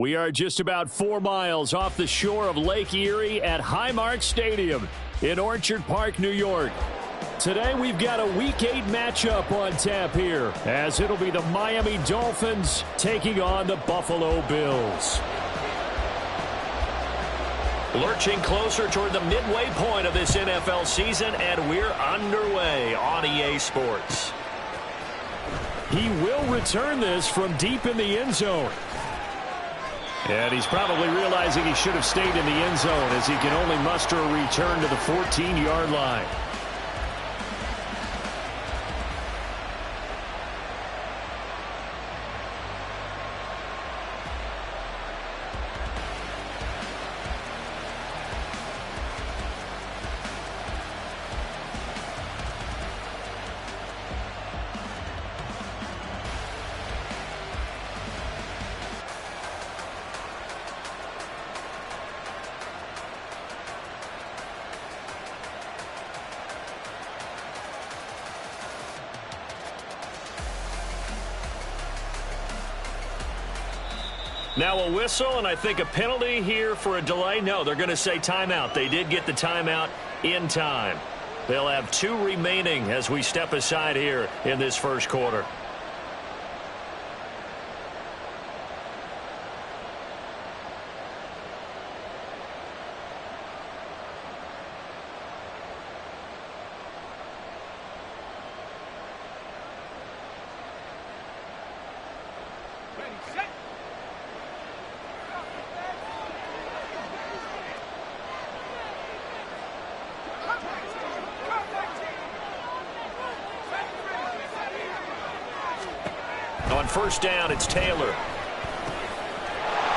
We are just about 4 miles off the shore of Lake Erie at Highmark Stadium in Orchard Park, New York. Today we've got a Week 8 matchup on tap here, as it'll be the Miami Dolphins taking on the Buffalo Bills. Lurching closer toward the midway point of this NFL season, and we're underway on EA Sports. He will return this from deep in the end zone. And he's probably realizing he should have stayed in the end zone, as he can only muster a return to the 14-yard line. Now a whistle, and I think a penalty here for a delay. No, they're going to say timeout. They did get the timeout in time. They'll have 2 remaining as we step aside here in this first quarter. On first down, it's Taylor.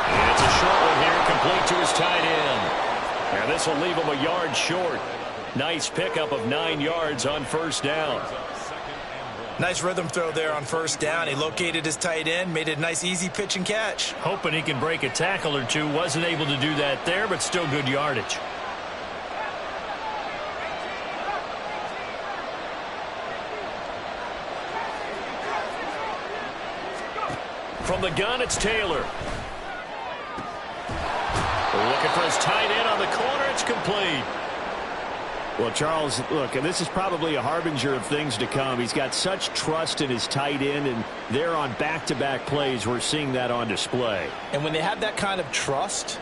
And it's a short one here, complete to his tight end. And this will leave him a yard short. Nice pickup of 9 yards on first down. Nice rhythm throw there on first down. He located his tight end, made it a nice, easy pitch and catch. Hoping he can break a tackle or two. Wasn't able to do that there, but still good yardage. From the gun, it's Taylor. Looking for his tight end on the corner. It's complete. Well, Charles, look, and this is probably a harbinger of things to come. He's got such trust in his tight end, and they're on back-to-back plays. We're seeing that on display. And when they have that kind of trust,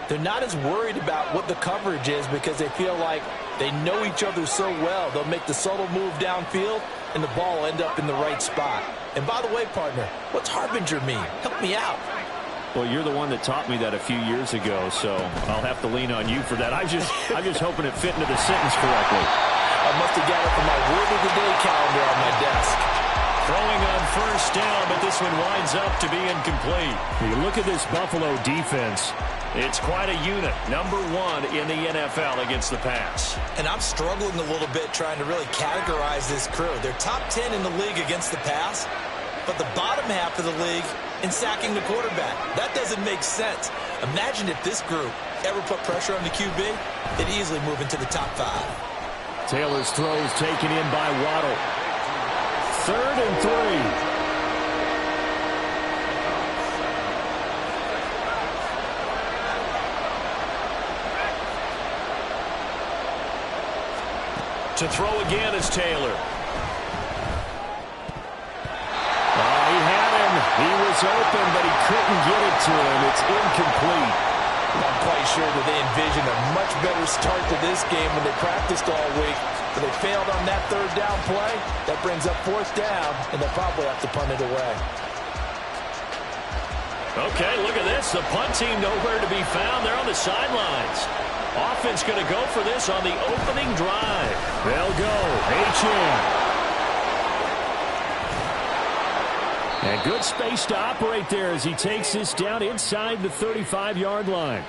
they're not as worried about what the coverage is because they feel like they know each other so well. They'll make the subtle move downfield, and the ball will end up in the right spot. And by the way, partner, what's harbinger mean? Help me out. Well, you're the one that taught me that a few years ago, so I'll have to lean on you for that. I'm just hoping it fit into the sentence correctly. I must have got it from my word of the day calendar on my desk. Throwing on first down, but this one winds up to be incomplete. You look at this Buffalo defense. It's quite a unit, number 1 in the NFL against the pass. And I'm struggling a little bit trying to really categorize this crew. They're top 10 in the league against the pass, but the bottom half of the league in sacking the quarterback. That doesn't make sense. Imagine if this group ever put pressure on the QB, they'd easily move into the top 5. Taylor's throw is taken in by Waddle. 3rd and 3. To throw again is Taylor. He had him. He was open, but he couldn't get it to him. It's incomplete. I'm quite sure that they envisioned a much better start to this game when they practiced all week. But they failed on that 3rd down play. That brings up 4th down, and they'll probably have to punt it away. Okay, look at this. The punt team nowhere to be found. They're on the sidelines. Offense going to go for this on the opening drive. They'll go. H-in. And good space to operate there as he takes this down inside the 35-yard line.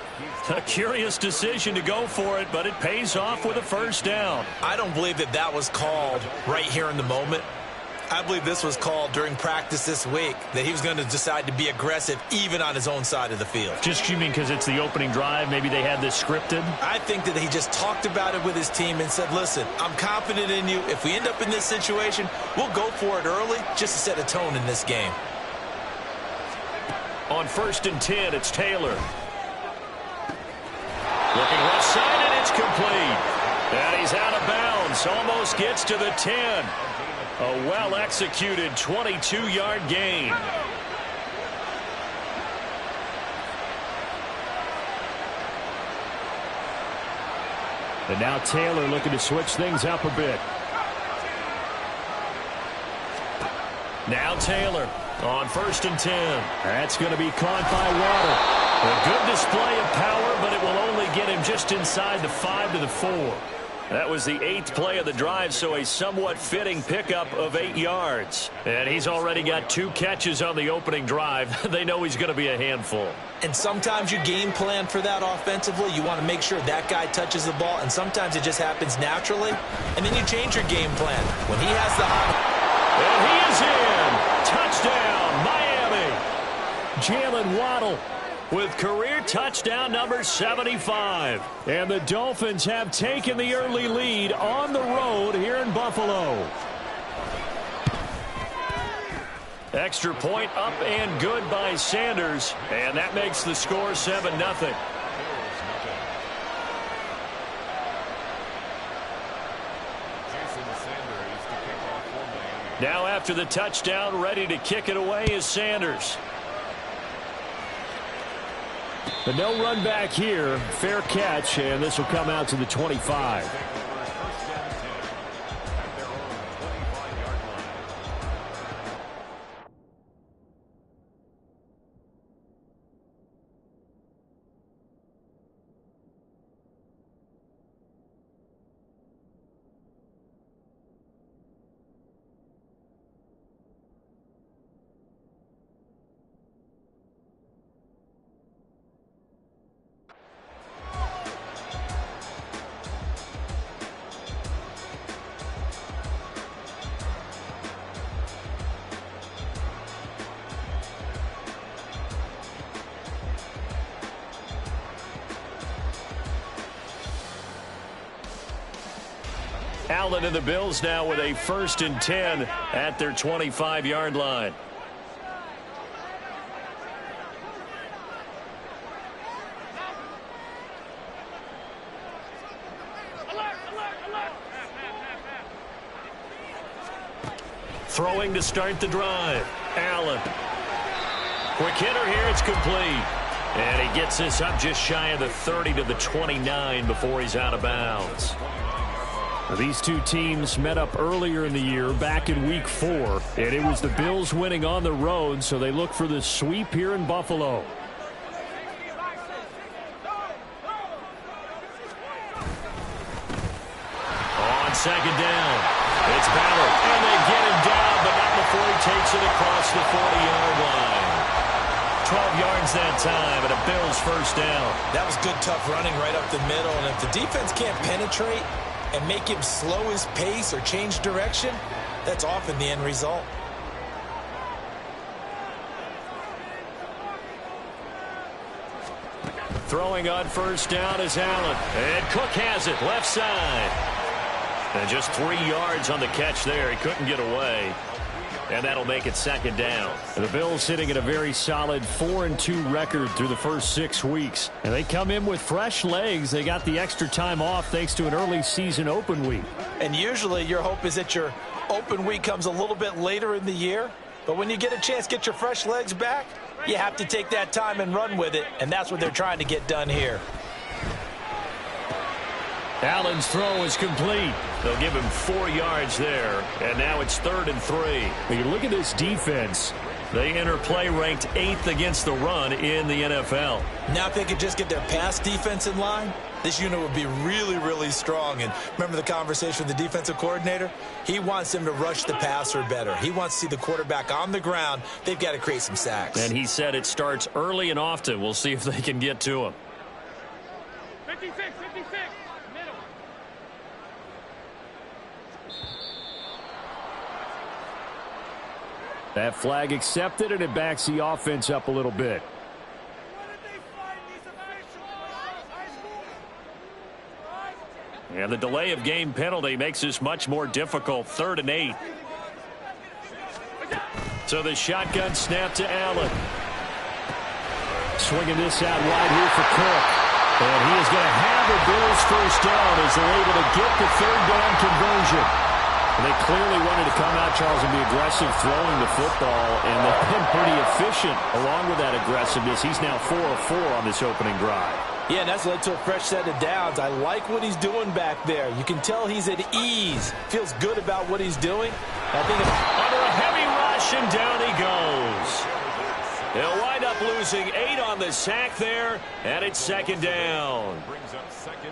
A curious decision to go for it, but it pays off with a first down. I don't believe that that was called right here in the moment. I believe this was called during practice this week, that he was going to decide to be aggressive even on his own side of the field. Just you mean because it's the opening drive? Maybe they had this scripted? I think that he just talked about it with his team and said, listen, I'm confident in you. If we end up in this situation, we'll go for it early just to set a tone in this game. On 1st and 10, it's Taylor. Looking left side, and it's complete. And he's out of bounds. Almost gets to the 10. A well-executed 22-yard gain. And now Taylor looking to switch things up a bit. Now Taylor on 1st and 10. That's going to be caught by Waddle. A good display of power, but it will only get him just inside the 5 to the 4. That was the 8th play of the drive, so a somewhat fitting pickup of 8 yards. And he's already got 2 catches on the opening drive. They know he's going to be a handful. And sometimes you game plan for that offensively. You want to make sure that guy touches the ball, and sometimes it just happens naturally. And then you change your game plan. When he has the hot... And he is in. Touchdown, Miami. Jalen Waddle with career touchdown number 75. And the Dolphins have taken the early lead on the road here in Buffalo. Extra point up and good by Sanders. And that makes the score 7-0. Now after the touchdown, ready to kick it away is Sanders. The no run back here, fair catch, and this will come out to the 25. Allen and the Bills now with a 1st and 10 at their 25-yard line. Throwing to start the drive. Allen. Quick hitter here. It's complete. And he gets this up just shy of the 30 to the 29 before he's out of bounds. These two teams met up earlier in the year, back in Week 4, and it was the Bills winning on the road, so they look for the sweep here in Buffalo. On 2nd down, it's Ballard, and they get him down, but not before he takes it across the 40-yard line. 12 yards that time, and a Bills 1st down. That was good, tough running right up the middle, and if the defense can't penetrate and make him slow his pace or change direction, that's often the end result. Throwing on 1st down is Allen. And Cook has it, left side. And just 3 yards on the catch there. He couldn't get away. And that'll make it 2nd down. The Bills sitting at a very solid 4-2 record through the first 6 weeks. And they come in with fresh legs. They got the extra time off thanks to an early season open week. And usually your hope is that your open week comes a little bit later in the year. But when you get a chance to get your fresh legs back, you have to take that time and run with it. And that's what they're trying to get done here. Allen's throw is complete. They'll give him 4 yards there, and now it's 3rd and 3. When you look at this defense, they enter play ranked 8th against the run in the NFL. Now if they could just get their pass defense in line, this unit would be really, really strong. And remember the conversation with the defensive coordinator? He wants them to rush the passer better. He wants to see the quarterback on the ground. They've got to create some sacks. And he said it starts early and often. We'll see if they can get to him. 56. That flag accepted, and it backs the offense up a little bit. And the delay of game penalty makes this much more difficult. 3rd and 8. So the shotgun snap to Allen. Swinging this out wide here for Cook. And he is going to have the Bills first down as they're able to get the third down conversion. And they clearly wanted to come out, Charles, and be aggressive throwing the football, and they've been pretty efficient along with that aggressiveness. He's now 4 of 4 on this opening drive. Yeah, and that's led to a fresh set of downs. I like what he's doing back there. You can tell he's at ease. Feels good about what he's doing. I think under a heavy rush, and down he goes. They'll wind up losing 8 on the sack there, and it's second down.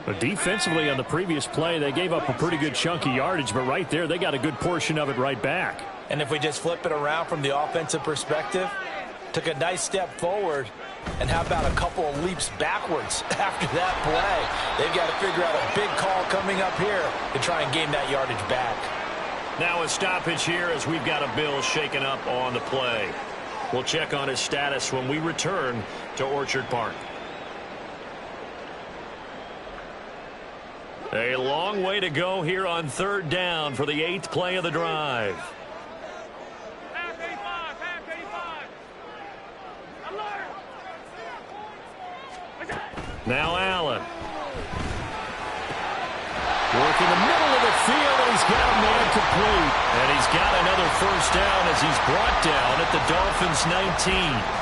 But defensively on the previous play, they gave up a pretty good chunk of yardage, but right there, they got a good portion of it right back. And if we just flip it around from the offensive perspective, took a nice step forward, and how about a couple of leaps backwards after that play? They've got to figure out a big call coming up here to try and gain that yardage back. Now a stoppage here as we've got a Bill shaken up on the play. We'll check on his status when we return to Orchard Park. A long way to go here on third down for the 8th play of the drive. Now Allen. Working the middle of the field, and he's got a man complete. And he's got another first down as he's brought down at the Dolphins' 19.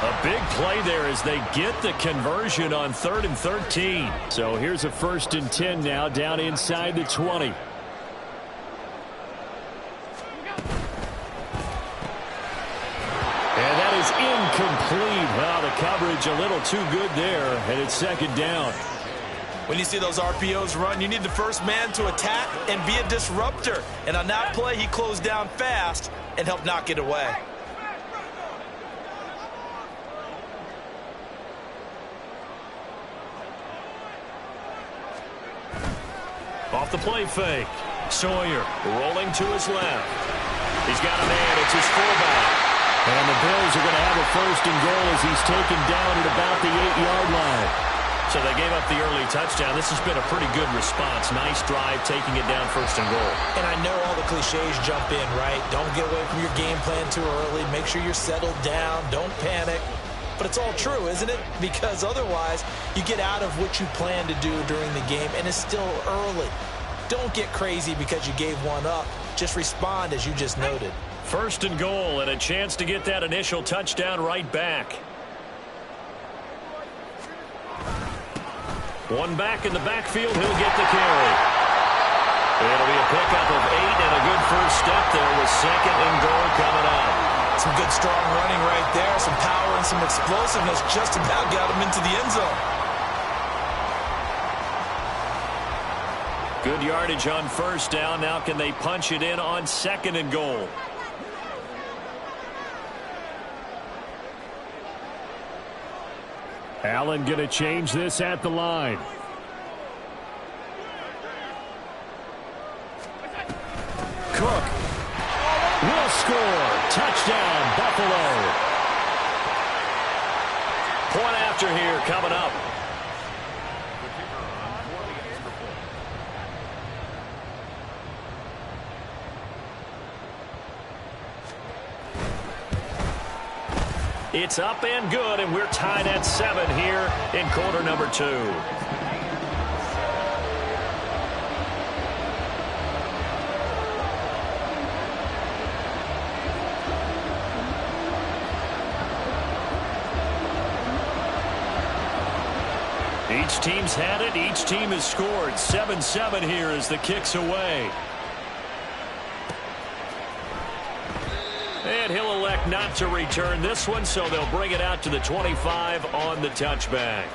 A big play there as they get the conversion on 3rd and 13. So here's a 1st and 10 now down inside the 20. And that is incomplete. Well, the coverage a little too good there, and it's second down. When you see those RPOs run, you need the first man to attack and be a disruptor. And on that play, he closed down fast and helped knock it away. Off the play fake. Sawyer rolling to his left. He's got a man. It's his fullback. And the Bills are going to have a 1st and goal as he's taken down at about the 8-yard line. So they gave up the early touchdown. This has been a pretty good response. Nice drive, taking it down 1st and goal. And I know all the cliches jump in, right? Don't get away from your game plan too early. Make sure you're settled down. Don't panic. But it's all true, isn't it? Because otherwise, you get out of what you plan to do during the game, and it's still early. Don't get crazy because you gave one up. Just respond as you just noted. 1st and goal, and a chance to get that initial touchdown right back. One back in the backfield, he'll get the carry. It'll be a pickup of 8 and a good first step there with 2nd and goal coming up. Some good strong running right there, some power and some explosiveness just about got him into the end zone. Good yardage on 1st down. Now can they punch it in on 2nd and goal? Allen going to change this at the line. Cook will score. Touchdown, Buffalo. Point after here coming up. It's up and good, and we're tied at 7 here in quarter number 2. Each team's had it. Each team has scored. 7-7 here as the kick's away. And he'll elect not to return this one, so they'll bring it out to the 25 on the touchback.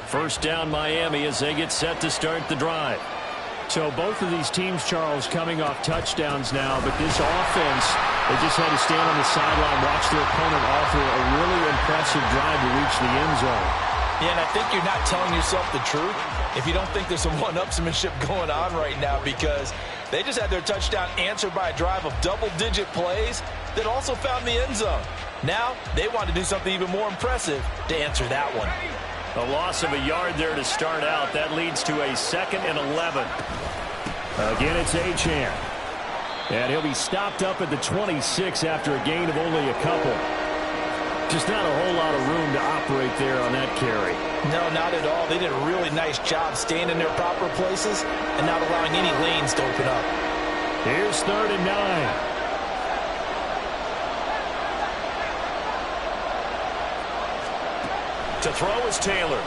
First down Miami as they get set to start the drive. So both of these teams, Charles, coming off touchdowns now, but this offense, they just had to stand on the sideline, watch their opponent offer a really impressive drive to reach the end zone. Yeah, and I think you're not telling yourself the truth if you don't think there's some one-upsmanship going on right now, because they just had their touchdown answered by a drive of double-digit plays that also found the end zone. Now they want to do something even more impressive to answer that one. A loss of a yard there to start out. That leads to a 2nd and 11. Again, it's Achane. And he'll be stopped up at the 26 after a gain of only a couple. Just not a whole lot of room to operate there on that carry. No, not at all. They did a really nice job staying in their proper places and not allowing any lanes to open up. Here's 3rd and 9. To throw is Taylor.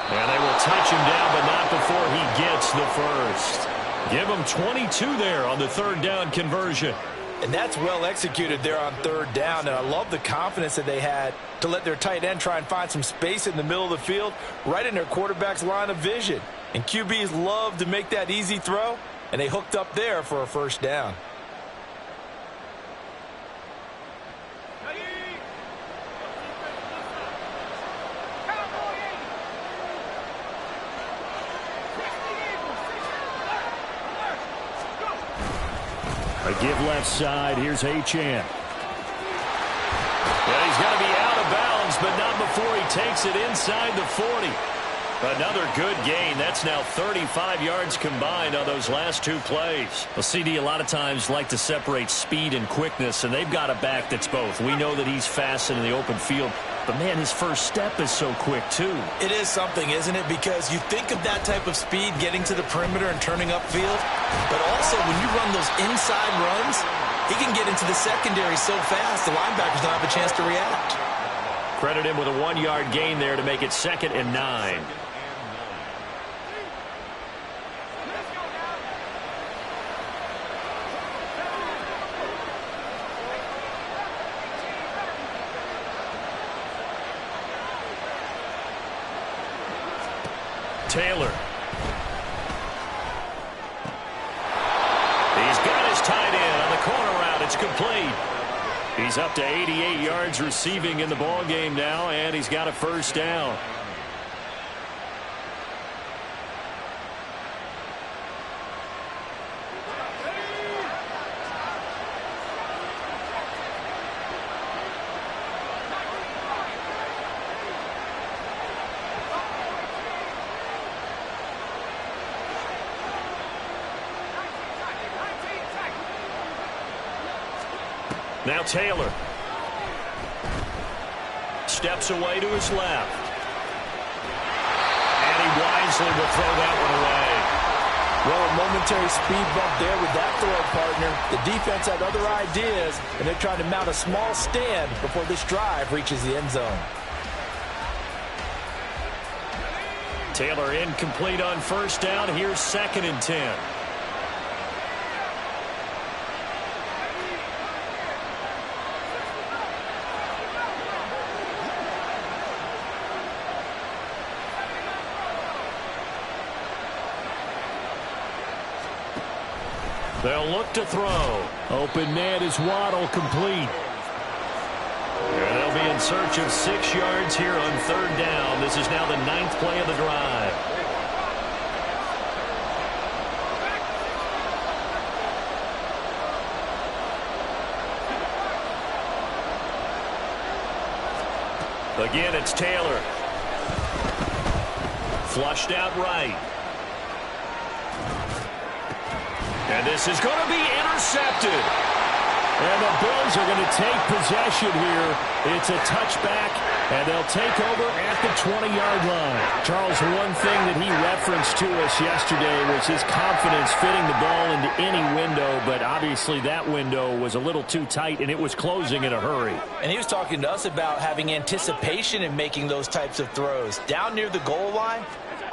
And they will touch him down, but not before he gets the first. Give him 22 there on the 3rd down conversion. And that's well executed there on 3rd down. And I love the confidence that they had to let their tight end try and find some space in the middle of the field, right in their quarterback's line of vision. And QBs love to make that easy throw, and they hooked up there for a 1st down. A give left side. Here's Achane. Yeah, he's going to be out of bounds, but not before he takes it inside the 40. Another good gain. That's now 35 yards combined on those last 2 plays. Well, CD a lot of times like to separate speed and quickness, and they've got a back that's both. We know that he's fast in the open field, but, man, his first step is so quick, too. It is something, isn't it? Because you think of that type of speed getting to the perimeter and turning upfield, but also when you run those inside runs, he can get into the secondary so fast the linebackers don't have a chance to react. Credit him with a 1-yard gain there to make it 2nd and 9. Taylor. He's got his tight end on the corner route. It's complete. He's up to 88 yards receiving in the ball game now, and he's got a 1st down. Now Taylor steps away to his left. And he wisely will throw that one away. Well, a momentary speed bump there with that throw, partner. The defense had other ideas, and they're trying to mount a small stand before this drive reaches the end zone. Taylor incomplete on 1st down. Here's 2nd and 10. They'll look to throw. Open man is Waddle, complete. And they'll be in search of 6 yards here on 3rd down. This is now the 9th play of the drive. Again, it's Taylor. Flushed out right. And this is going to be intercepted. And the Bills are going to take possession here. It's a touchback, and they'll take over at the 20-yard line. Charles, one thing that he referenced to us yesterday was his confidence fitting the ball into any window, but obviously that window was a little too tight, and it was closing in a hurry. And he was talking to us about having anticipation in making those types of throws. Down near the goal line,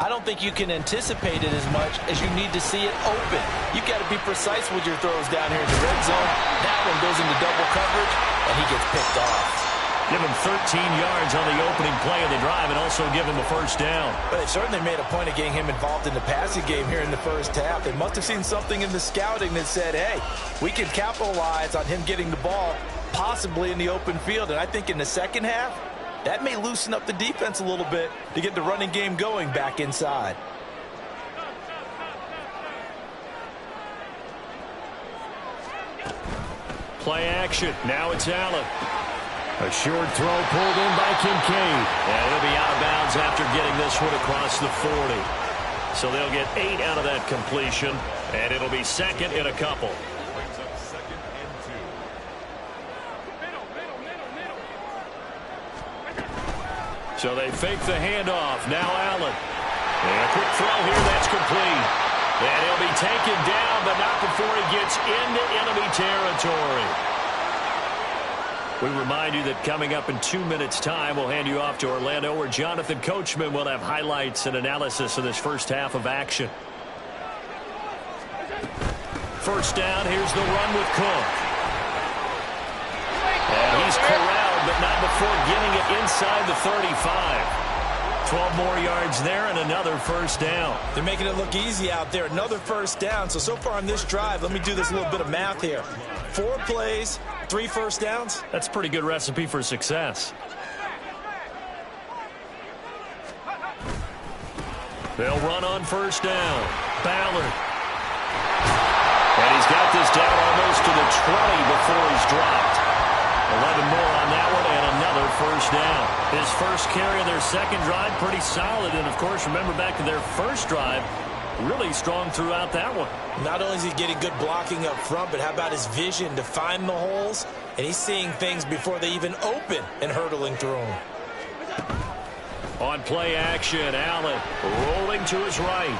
I don't think you can anticipate it as much as you need to see it open. You've got to be precise with your throws down here in the red zone. That one goes into double coverage, and he gets picked off. Give him 13 yards on the opening play of the drive and also give him a 1st down. But they certainly made a point of getting him involved in the passing game here in the 1st half. They must have seen something in the scouting that said, hey, we can capitalize on him getting the ball possibly in the open field. And I think in the 2nd half, That may loosen up the defense a little bit to get the running game going back inside. Play action. Now it's Allen. A short throw pulled in by Kincaid. And he'll be out of bounds after getting this one across the 40. So they'll get 8 out of that completion, and it'll be second in a couple. So they fake the handoff. Now Allen. And a quick throw here. That's complete. And he'll be taken down, but not before he gets into enemy territory. We remind you that coming up in 2 minutes' time, we'll hand you off to Orlando, where Jonathan Coachman will have highlights and analysis of this first half of action. First down, here's the run with Cook. And he's corralled, but not before getting it inside the 35. 12 more yards there and another first down. They're making it look easy out there. Another first down. So far on this drive, let me do this little bit of math here. 4 plays, 3 first downs. That's a pretty good recipe for success. They'll run on first down. Ballard. And he's got this down almost to the 20 before he's dropped. 11 more on that one and another first down. His first carry of their second drive, pretty solid. And, of course, remember back to their first drive, really strong throughout that one. Not only is he getting good blocking up front, but how about his vision to find the holes? And he's seeing things before they even open and hurdling through them. On play action, Allen rolling to his right.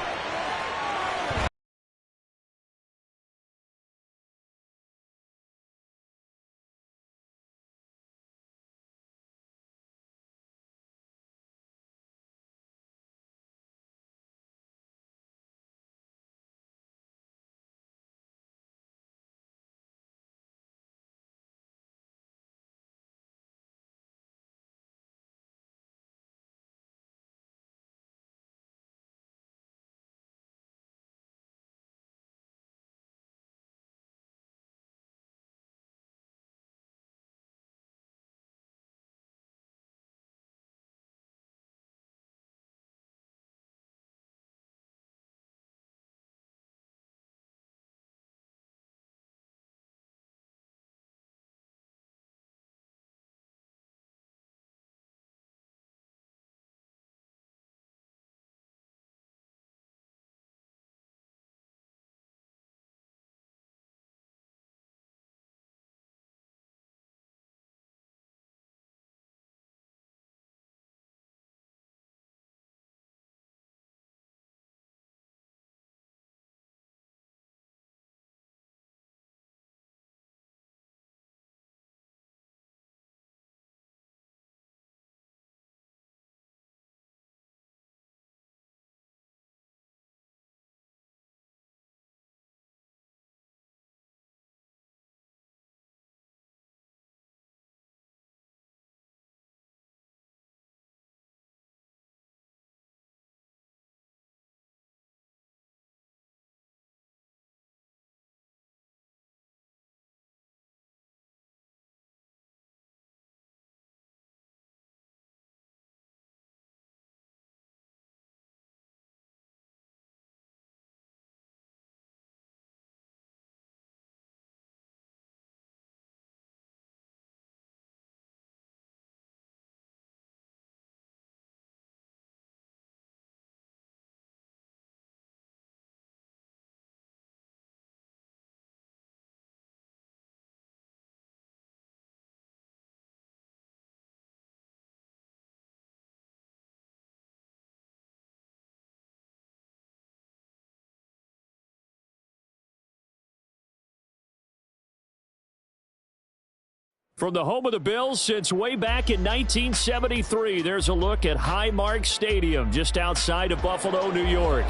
From the home of the Bills since way back in 1973, there's a look at Highmark Stadium just outside of Buffalo, New York.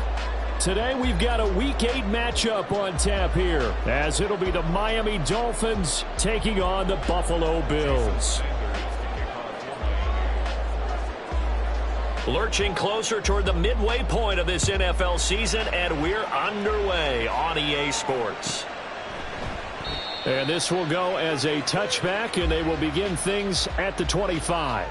Today we've got a Week 8 matchup on tap here, as it'll be the Miami Dolphins taking on the Buffalo Bills. Lurching closer toward the midway point of this NFL season, and we're underway on EA Sports. And this will go as a touchback, and they will begin things at the 25.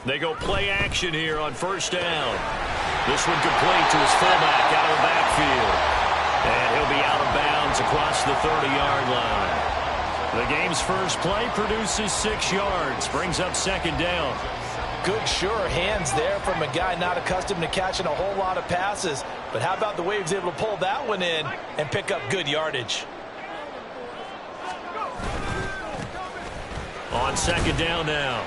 They go play action here on first down. This one complete to his fullback out of the backfield. And he'll be out of bounds across the 30-yard line. The game's first play produces 6 yards. Brings up second down. Good, sure hands there from a guy not accustomed to catching a whole lot of passes. But how about the way he was able to pull that one in and pick up good yardage? On second down now.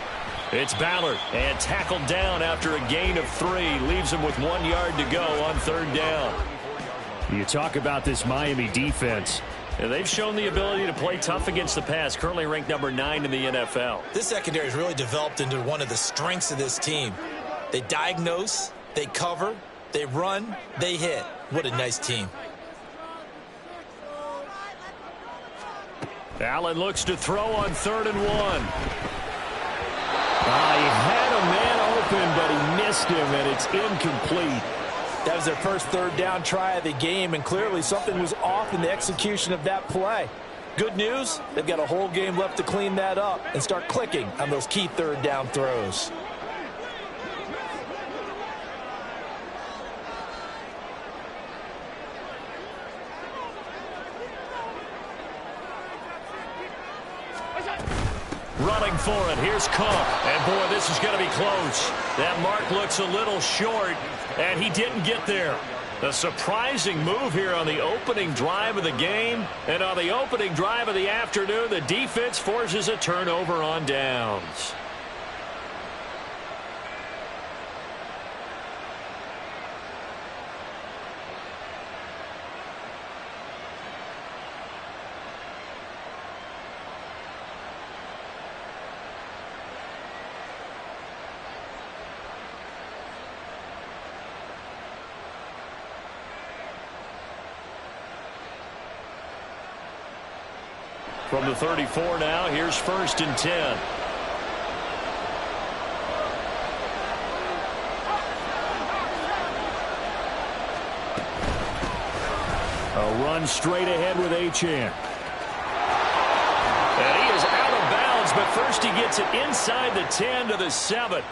It's Ballard, and tackled down after a gain of 3. Leaves him with 1 yard to go on third down. You talk about this Miami defense. And they've shown the ability to play tough against the pass, currently ranked number 9 in the NFL. This secondary has really developed into one of the strengths of this team. They diagnose, they cover, they run, they hit. What a nice team. Allen looks to throw on 3rd and 1. He had a man open, but he missed him, and it's incomplete. That was their first third down try of the game, and clearly something was off in the execution of that play. Good news, they've got a whole game left to clean that up and start clicking on those key third down throws. Running for it. Here's Cook. And, boy, this is going to be close. That mark looks a little short, and he didn't get there. A surprising move here on the opening drive of the game. And on the opening drive of the afternoon, the defense forces a turnover on downs. From the 34 now, here's 1st and 10. A run straight ahead with Achane. And he is out of bounds, but first he gets it inside the 10 to the 7.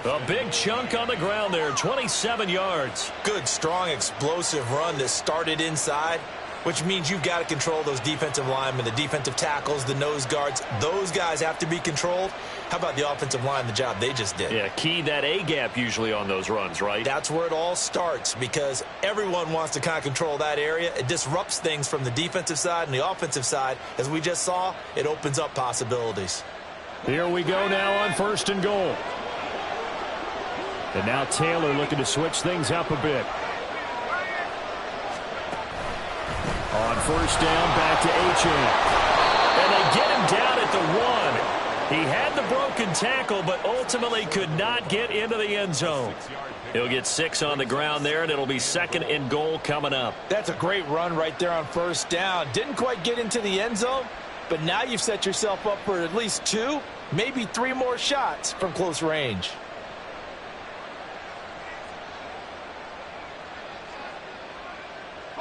A big chunk on the ground there, 27 yards. Good, strong, explosive run that started inside, which means you've got to control those defensive linemen, the defensive tackles, the nose guards. Those guys have to be controlled. How about the offensive line, the job they just did? Yeah, key that A-gap usually on those runs, right? That's where it all starts, because everyone wants to kind of control that area. It disrupts things from the defensive side and the offensive side. As we just saw, it opens up possibilities. Here we go now on 1st and goal. And now Taylor looking to switch things up a bit. On 1st down, back to Achane. And they get him down at the 1. He had the broken tackle, but ultimately could not get into the end zone. He'll get 6 on the ground there, and it'll be 2nd and goal coming up. That's a great run right there on 1st down. Didn't quite get into the end zone, but now you've set yourself up for at least 2, maybe 3 more shots from close range.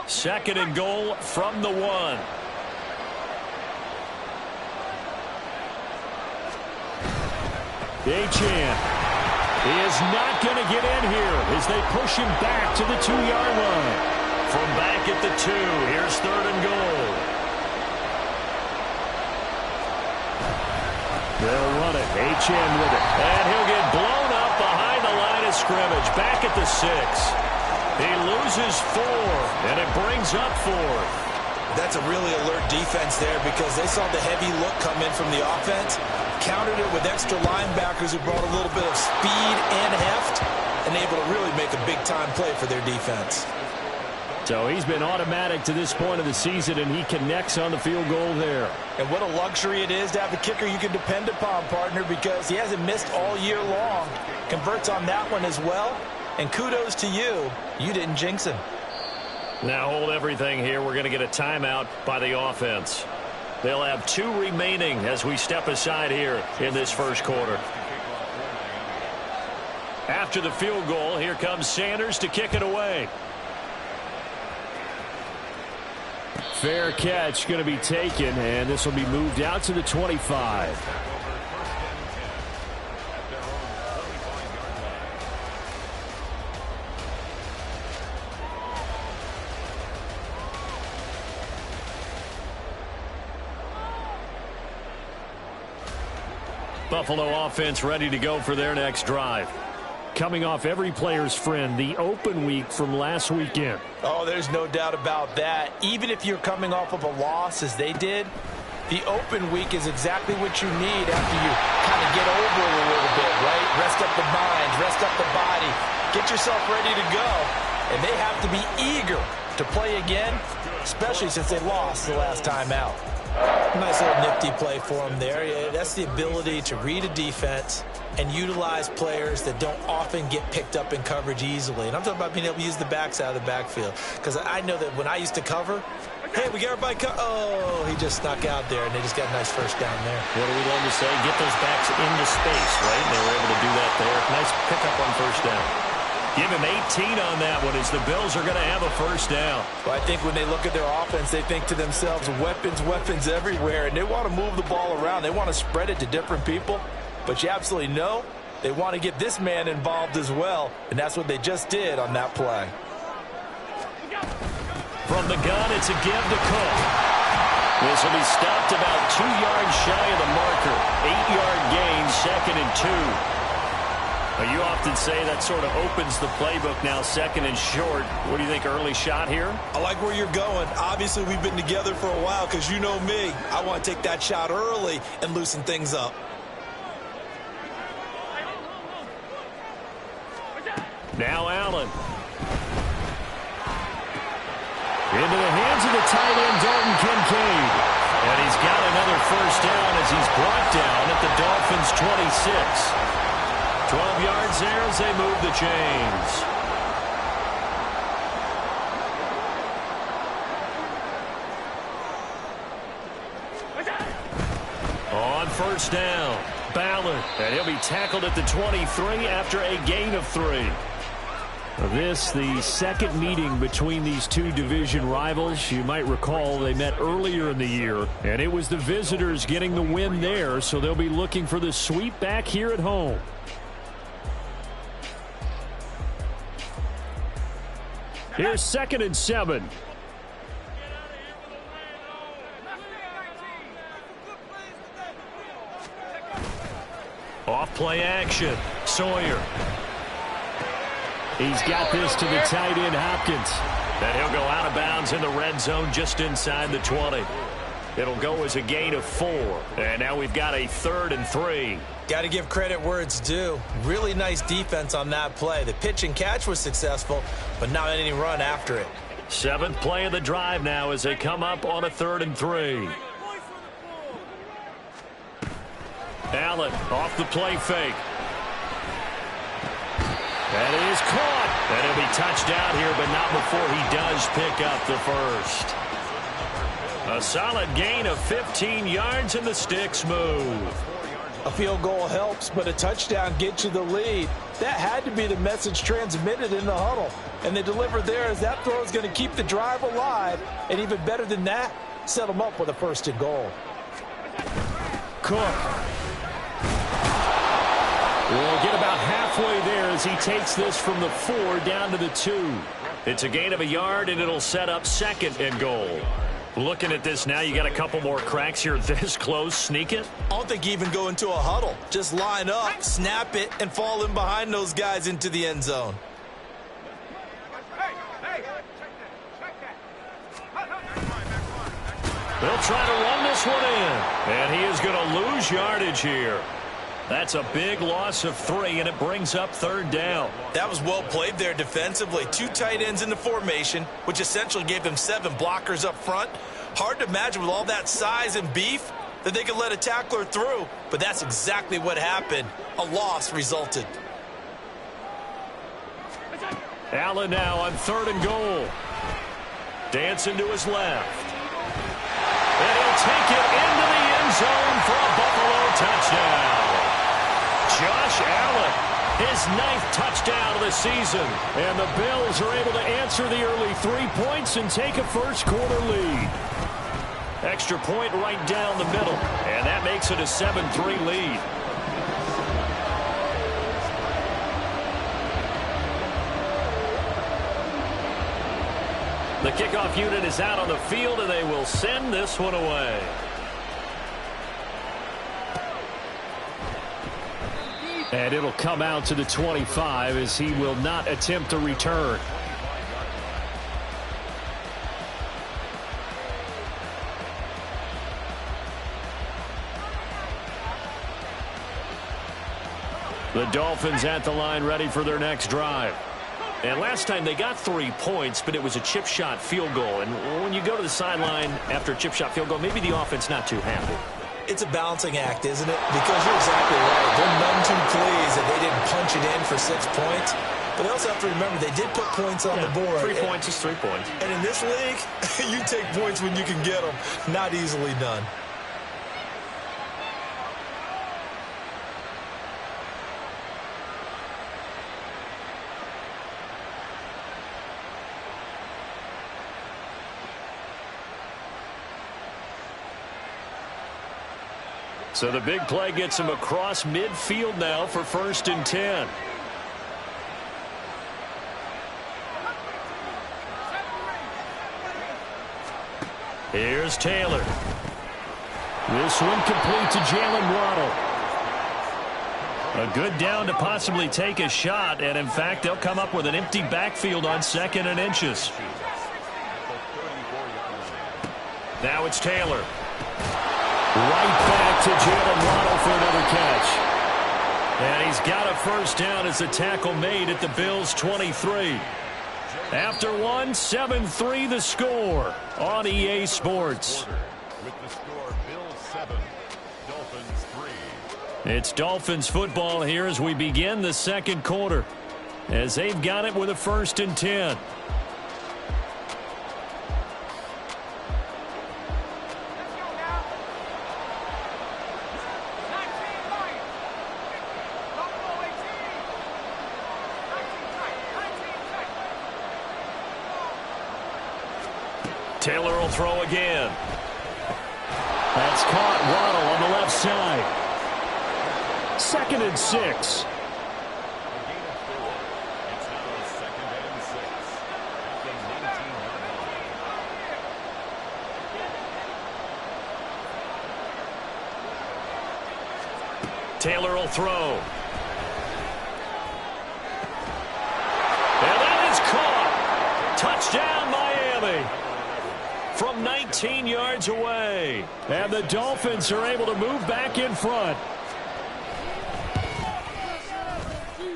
Second and goal from the 1. Achane. He is not going to get in here as they push him back to the 2-yard line. From back at the 2, here's 3rd and goal. They'll run it. Achane with it. And he'll get blown up behind the line of scrimmage. Back at the 6. He loses 4, and it brings up 4th. That's a really alert defense there, because they saw the heavy look come in from the offense, countered it with extra linebackers who brought a little bit of speed and heft, and able to really make a big-time play for their defense. So he's been automatic to this point of the season, and he connects on the field goal there. And what a luxury it is to have a kicker you can depend upon, partner, because he hasn't missed all year long. Converts on that one as well. And kudos to you. You didn't jinx him. Now hold everything here. We're going to get a timeout by the offense. They'll have 2 remaining as we step aside here in this first quarter. After the field goal, here comes Sanders to kick it away. Fair catch going to be taken, and this will be moved out to the 25. Buffalo offense ready to go for their next drive. Coming off every player's friend, the open week from last weekend. Oh, there's no doubt about that. Even if you're coming off of a loss as they did, the open week is exactly what you need after you kind of get over it a little bit, right? Rest up the mind, rest up the body, get yourself ready to go. And they have to be eager to play again, especially since they lost the last time out. Nice little nifty play for them there. Yeah, that's the ability to read a defense and utilize players that don't often get picked up in coverage easily. And I'm talking about being able to use the backs out of the backfield. Because I know that when I used to cover, hey, we got everybody oh, he just snuck out there, and they just got a nice first down there. What do we love to say? Get those backs into space, right? And they were able to do that there. Nice pickup on first down. Give him 18 on that one as the Bills are going to have a first down. Well, I think when they look at their offense, they think to themselves, weapons, weapons everywhere, and they want to move the ball around. They want to spread it to different people, but you absolutely know they want to get this man involved as well, and that's what they just did on that play. From the gun, it's a give to Cook. This will be stopped about 2 yards shy of the marker. 8-yard gain, 2nd and 2. Well, you often say that sort of opens the playbook now, 2nd and short. What do you think, early shot here? I like where you're going. Obviously, we've been together for a while because you know me. I want to take that shot early and loosen things up. Now Allen. Into the hands of the tight end, Dalton Kincaid. And he's got another first down as he's brought down at the Dolphins' 26. 12 yards there as they move the chains. On first down, Ballard. And he'll be tackled at the 23 after a gain of 3. This, the second meeting between these two division rivals. You might recall they met earlier in the year, and it was the visitors getting the win there, so they'll be looking for the sweep back here at home. Here's 2nd and 7. Off play action. Sawyer. He's got this to the tight end, Hopkins. And he'll go out of bounds in the red zone just inside the 20. It'll go as a gain of 4. And now we've got a 3rd and 3. Got to give credit where it's due. Really nice defense on that play. The pitch and catch was successful, but not any run after it. 7th play of the drive now as they come up on a 3rd and 3. Allen off the play fake. That is caught. And he'll be touched out here, but not before he does pick up the first. A solid gain of 15 yards and the sticks move. A field goal helps, but a touchdown gets you the lead. That had to be the message transmitted in the huddle. And they delivered there as that throw is going to keep the drive alive. And even better than that, set them up with a 1st and goal. Cook. We'll get about halfway there as he takes this from the 4 down to the 2. It's a gain of a yard, and it'll set up 2nd and goal. Looking at this now, you got a couple more cracks here this close. Sneak it? I don't think you even go into a huddle. Just line up, snap it, and fall in behind those guys into the end zone. They'll try to run this one in. And he is going to lose yardage here. That's a big loss of 3, and it brings up 3rd down. That was well played there defensively. 2 tight ends in the formation, which essentially gave them 7 blockers up front. Hard to imagine with all that size and beef that they could let a tackler through, but that's exactly what happened. A loss resulted. Allen now on 3rd and goal. Dancing to his left. And he'll take it into the end zone for a Buffalo touchdown. Josh Allen, his 9th touchdown of the season. And the Bills are able to answer the early 3 points and take a first-quarter lead. Extra point right down the middle. And that makes it a 7-3 lead. The kickoff unit is out on the field, and they will send this one away. And it'll come out to the 25 as he will not attempt to return. The Dolphins at the line ready for their next drive. And last time they got 3 points, but it was a chip shot field goal. And when you go to the sideline after a chip shot field goal, maybe the offense not too happy. It's a balancing act, isn't it? Because you're exactly right. They're none too pleased that they didn't punch it in for 6 points. But they also have to remember they did put points on the board. 3 points is 3 points. And in this league, you take points when you can get them. Not easily done. So the big play gets him across midfield now for 1st and 10. Here's Taylor. This one complete to Jalen Waddle. A good down to possibly take a shot, and in fact, they'll come up with an empty backfield on 2nd and inches. Now it's Taylor. Right back to Jalen Waddle for another catch. And he's got a 1st down as the tackle made at the Bills' 23. After one, 7-3 the score on EA Sports. With the score, Bills 7, Dolphins 3. It's Dolphins football here as we begin the 2nd quarter, as they've got it with a 1st and 10. Taylor will throw again. That's caught. Waddle on the left side. 2nd and 6. It's now 2nd and 6. Taylor will throw. And that is caught. Touchdown, Miami. From 19 yards away. And the Dolphins are able to move back in front.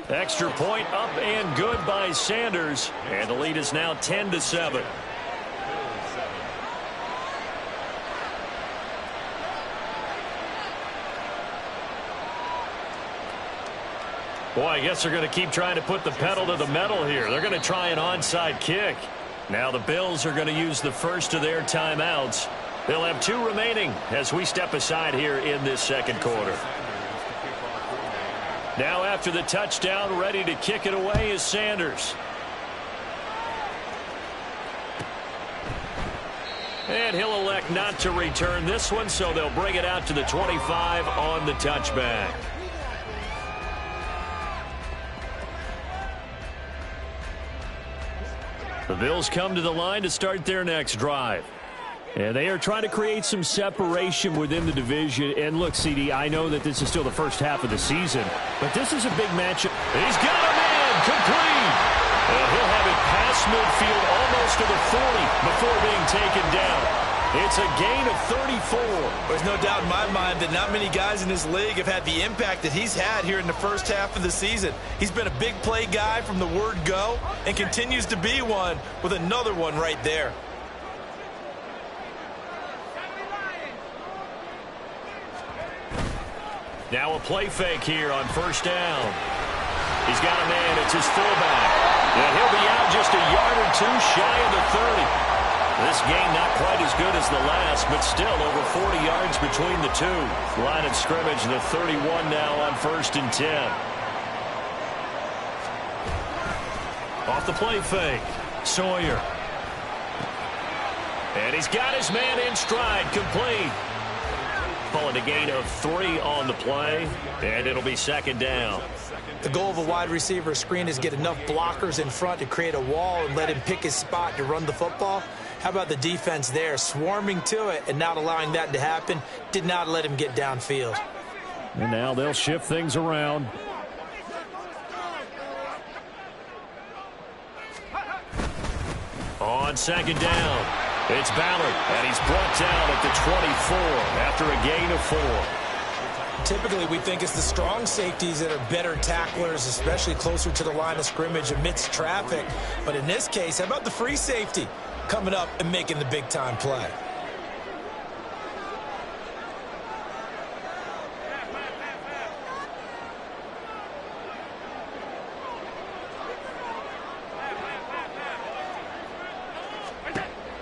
Extra point up and good by Sanders. And the lead is now 10-7. Boy, I guess they're going to keep trying to put the pedal to the metal here. They're going to try an onside kick. Now the Bills are going to use the first of their timeouts. They'll have 2 remaining as we step aside here in this 2nd quarter. Now after the touchdown, ready to kick it away is Sanders. And he'll elect not to return this one, so they'll bring it out to the 25 on the touchback. The Bills come to the line to start their next drive. And they are trying to create some separation within the division. And look, CD, I know that this is still the first half of the season, but this is a big matchup. He's got a man complete. And he'll have it past midfield almost to the 40 before being taken down. It's a gain of 34. There's no doubt in my mind that not many guys in this league have had the impact that he's had here in the first half of the season. He's been a big play guy from the word go and continues to be one with another one right there. Now a play fake here on 1st down. He's got a man. It's his fullback. And he'll be out just a yard or 2 shy of the 30. This game not quite as good as the last, but still over 40 yards between the two. Line of scrimmage, the 31 now on 1st and 10. Off the play fake, Sawyer. And he's got his man in stride, complete. Calling a gain of 3 on the play, and it'll be 2nd down. The goal of a wide receiver screen is get enough blockers in front to create a wall and let him pick his spot to run the football. How about the defense there, swarming to it and not allowing that to happen? Did not let him get downfield. And now they'll shift things around. On second down, it's Ballard, and he's brought down at the 24 after a gain of 4. Typically, we think it's the strong safeties that are better tacklers, especially closer to the line of scrimmage amidst traffic. But in this case, how about the free safety coming up and making the big-time play?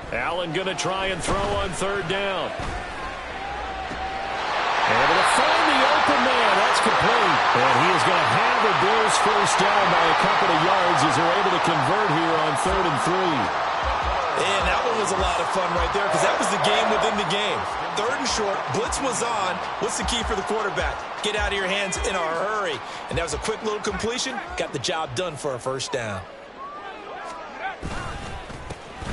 Allen going to try and throw on third down. Able to find the open man. That's complete. And he is going to have the Bills first down by a couple of yards as they're able to convert here on 3rd and 3. And that one was a lot of fun right there because that was the game within the game. 3rd and short, blitz was on. What's the key for the quarterback? Get out of your hands in a hurry. And that was a quick little completion. Got the job done for a first down.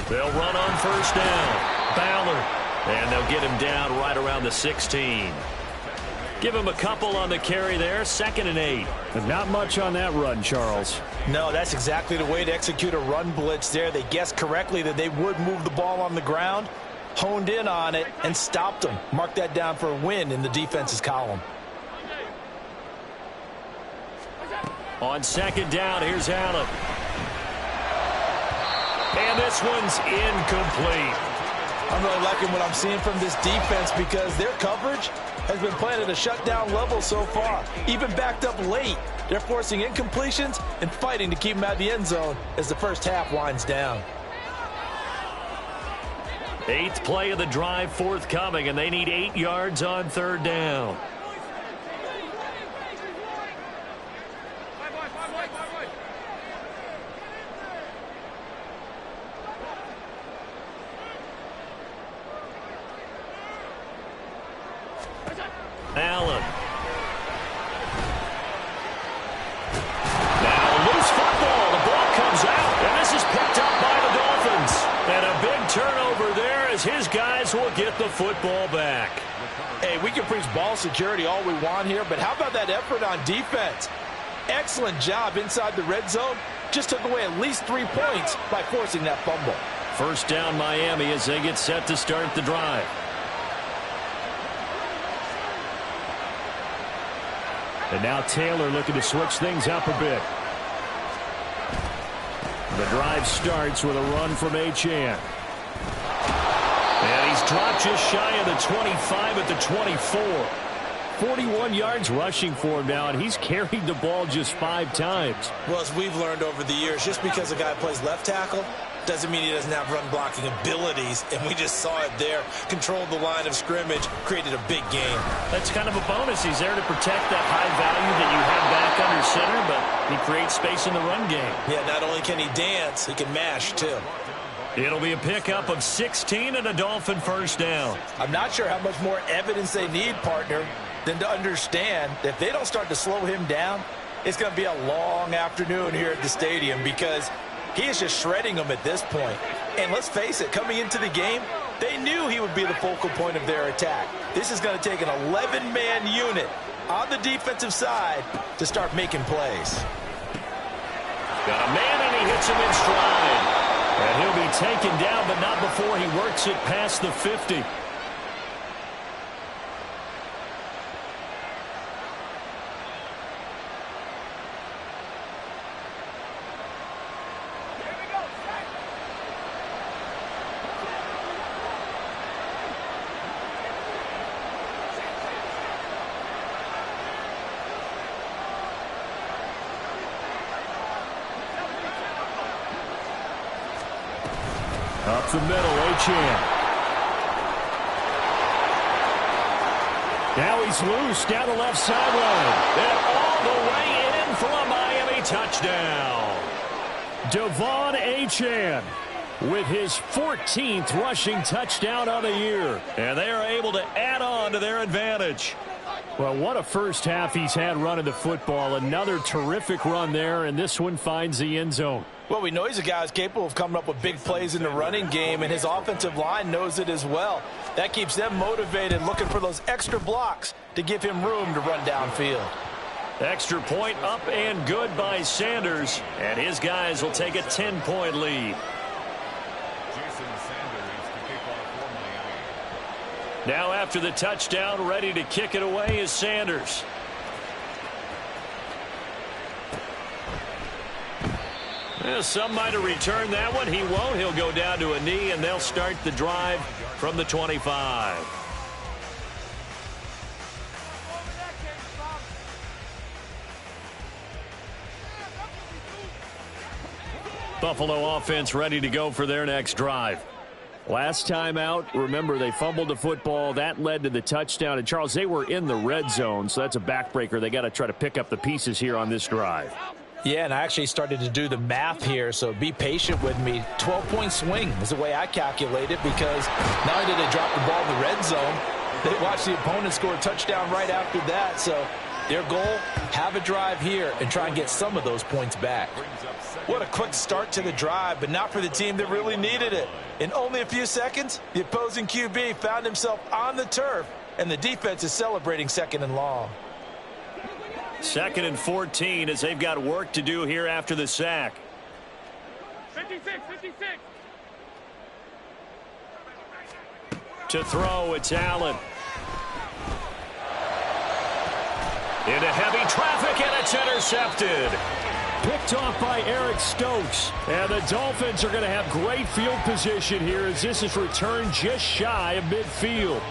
They'll run on first down. Ballard. And they'll get him down right around the 16. Give him a couple on the carry there. 2nd and 8. And not much on that run, Charles. No, that's exactly the way to execute a run blitz there. They guessed correctly that they would move the ball on the ground, honed in on it, and stopped them. Mark that down for a win in the defense's column. On second down, here's Allen. And this one's incomplete. I'm really liking what I'm seeing from this defense because their coverage has been playing at a shutdown level so far. Even backed up late, they're forcing incompletions and fighting to keep them out of the end zone as the first half winds down. 8th play of the drive forthcoming, and they need 8 yards on third down. Allen. Now loose football. The ball comes out, and this is picked up by the Dolphins. And a big turnover there as his guys will get the football back. Hey, we can preach ball security all we want here, but how about that effort on defense? Excellent job inside the red zone. Just took away at least 3 points by forcing that fumble. First down Miami as they get set to start the drive. And now Taylor looking to switch things up a bit. The drive starts with a run from Achane. And he's dropped just shy of the 25 at the 24. 41 yards rushing for him now, and he's carried the ball just 5 times. Well, as we've learned over the years, just because a guy plays left tackle doesn't mean he doesn't have run blocking abilities, and we just saw it there. Controlled the line of scrimmage, created a big game. That's kind of a bonus. He's there to protect that high value that you have back under center, but he creates space in the run game. Yeah, not only can he dance, he can mash, too. It'll be a pickup of 16 and a Dolphin first down. I'm not sure how much more evidence they need, partner, than to understand that if they don't start to slow him down, it's going to be a long afternoon here at the stadium because he is just shredding them at this point. And let's face it, coming into the game, they knew he would be the focal point of their attack. This is going to take an 11-man unit on the defensive side to start making plays. Got a man, and he hits him in stride. And he'll be taken down, but not before he works it past the 50. Up the middle, Achane. Now he's loose down the left sideline. And all the way in for a Miami touchdown. Devon Achane with his 14th rushing touchdown of the year. And they are able to add on to their advantage. Well, what a first half he's had running the football. Another terrific run there, and this one finds the end zone. Well, we know he's a guy who's capable of coming up with big plays in the running game, and his offensive line knows it as well. That keeps them motivated, looking for those extra blocks to give him room to run downfield. Extra point up and good by Sanders, and his guys will take a 10-point lead. Now after the touchdown, ready to kick it away is Sanders. Well, some might have returned that one. He won't. He'll go down to a knee, and they'll start the drive from the 25. Buffalo offense ready to go for their next drive. Last time out, remember, they fumbled the football. That led to the touchdown. And, Charles, they were in the red zone, so that's a backbreaker. They got to try to pick up the pieces here on this drive. Yeah, and I actually started to do the math here, so be patient with me. 12-point swing is the way I calculate it, because not only did they drop the ball in the red zone, they watched the opponent score a touchdown right after that. So their goal, have a drive here and try and get some of those points back. What a quick start to the drive, but not for the team that really needed it. In only a few seconds, the opposing QB found himself on the turf, and the defense is celebrating 2nd and long. 2nd and 14 as they've got work to do here after the sack. 56. To throw, it's Allen. Into heavy traffic, and it's intercepted. Picked off by Eric Stokes. And the Dolphins are going to have great field position here as this is returned just shy of midfield.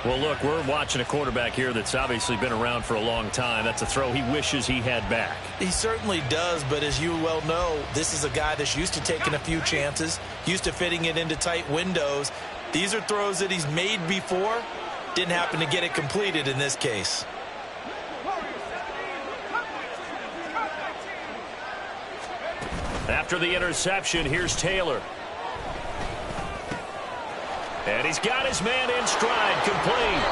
Well, look, we're watching a quarterback here that's obviously been around for a long time. That's a throw he wishes he had back. He certainly does, but as you well know, this is a guy that's used to taking a few chances, used to fitting it into tight windows. These are throws that he's made before. Didn't happen to get it completed in this case. After the interception, here's Taylor. And he's got his man in stride, complete.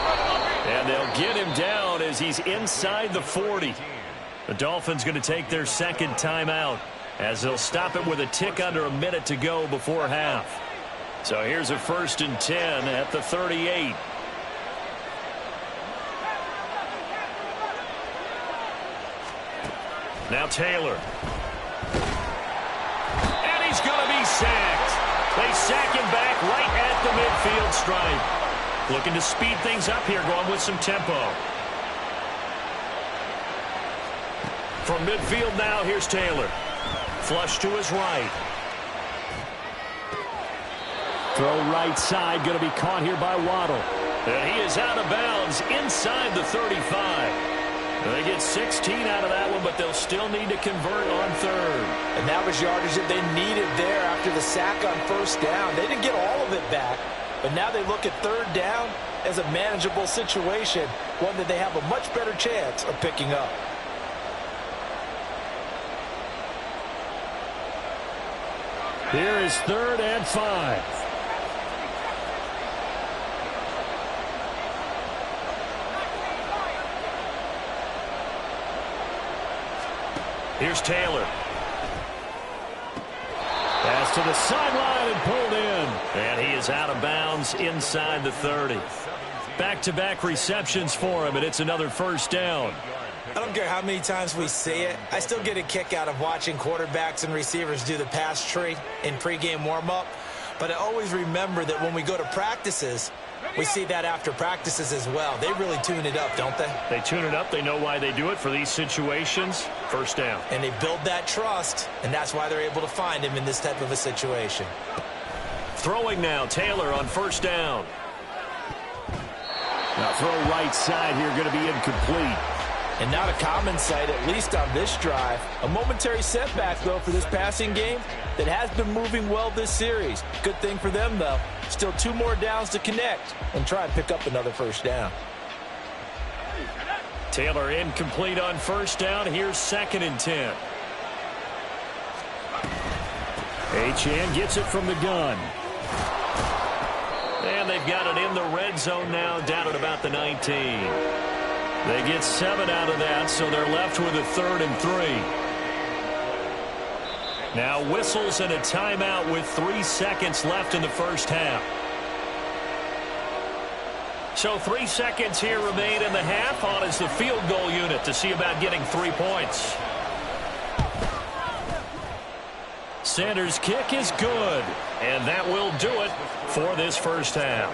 And they'll get him down as he's inside the 40. The Dolphins going to take their 2nd timeout as they'll stop it with a tick under a minute to go before half. So here's a 1st and 10 at the 38. Now Taylor. And he's going to be sacked. They sack him back right at the midfield stripe. Looking to speed things up here, going with some tempo. From midfield now, here's Taylor. Flush to his right. Throw right side, going to be caught here by Waddle. And he is out of bounds inside the 35. They get 16 out of that one, but they'll still need to convert on 3rd. And that was yardage that they needed there after the sack on 1st down. They didn't get all of it back, but now they look at 3rd down as a manageable situation, one that they have a much better chance of picking up. Here is 3rd and 5. Here's Taylor. Pass to the sideline and pulled in. And he is out of bounds inside the 30. Back-to-back receptions for him, and it's another 1st down. I don't care how many times we say it, I still get a kick out of watching quarterbacks and receivers do the pass tree in pregame warm-up. But I always remember that when we go to practices, we see that after practices as well. They really tune it up, don't they? They tune it up. They know why they do it for these situations. 1st down. And they build that trust, and that's why they're able to find him in this type of a situation. Throwing now, Taylor on 1st down. Now throw right side here, going to be incomplete. And not a common sight, at least on this drive. A momentary setback, though, for this passing game that has been moving well this series. Good thing for them, though. Still 2 more downs to connect and try and pick up another 1st down. Taylor incomplete on 1st down. Here's 2nd and 10. Achane gets it from the gun. And they've got it in the red zone now, down at about the 19. They get 7 out of that, so they're left with a 3rd and 3. Now whistles and a timeout with 3 seconds left in the 1st half. So 3 seconds here remain in the half. On is the field goal unit to see about getting 3 points. Sanders' kick is good, and that will do it for this 1st half.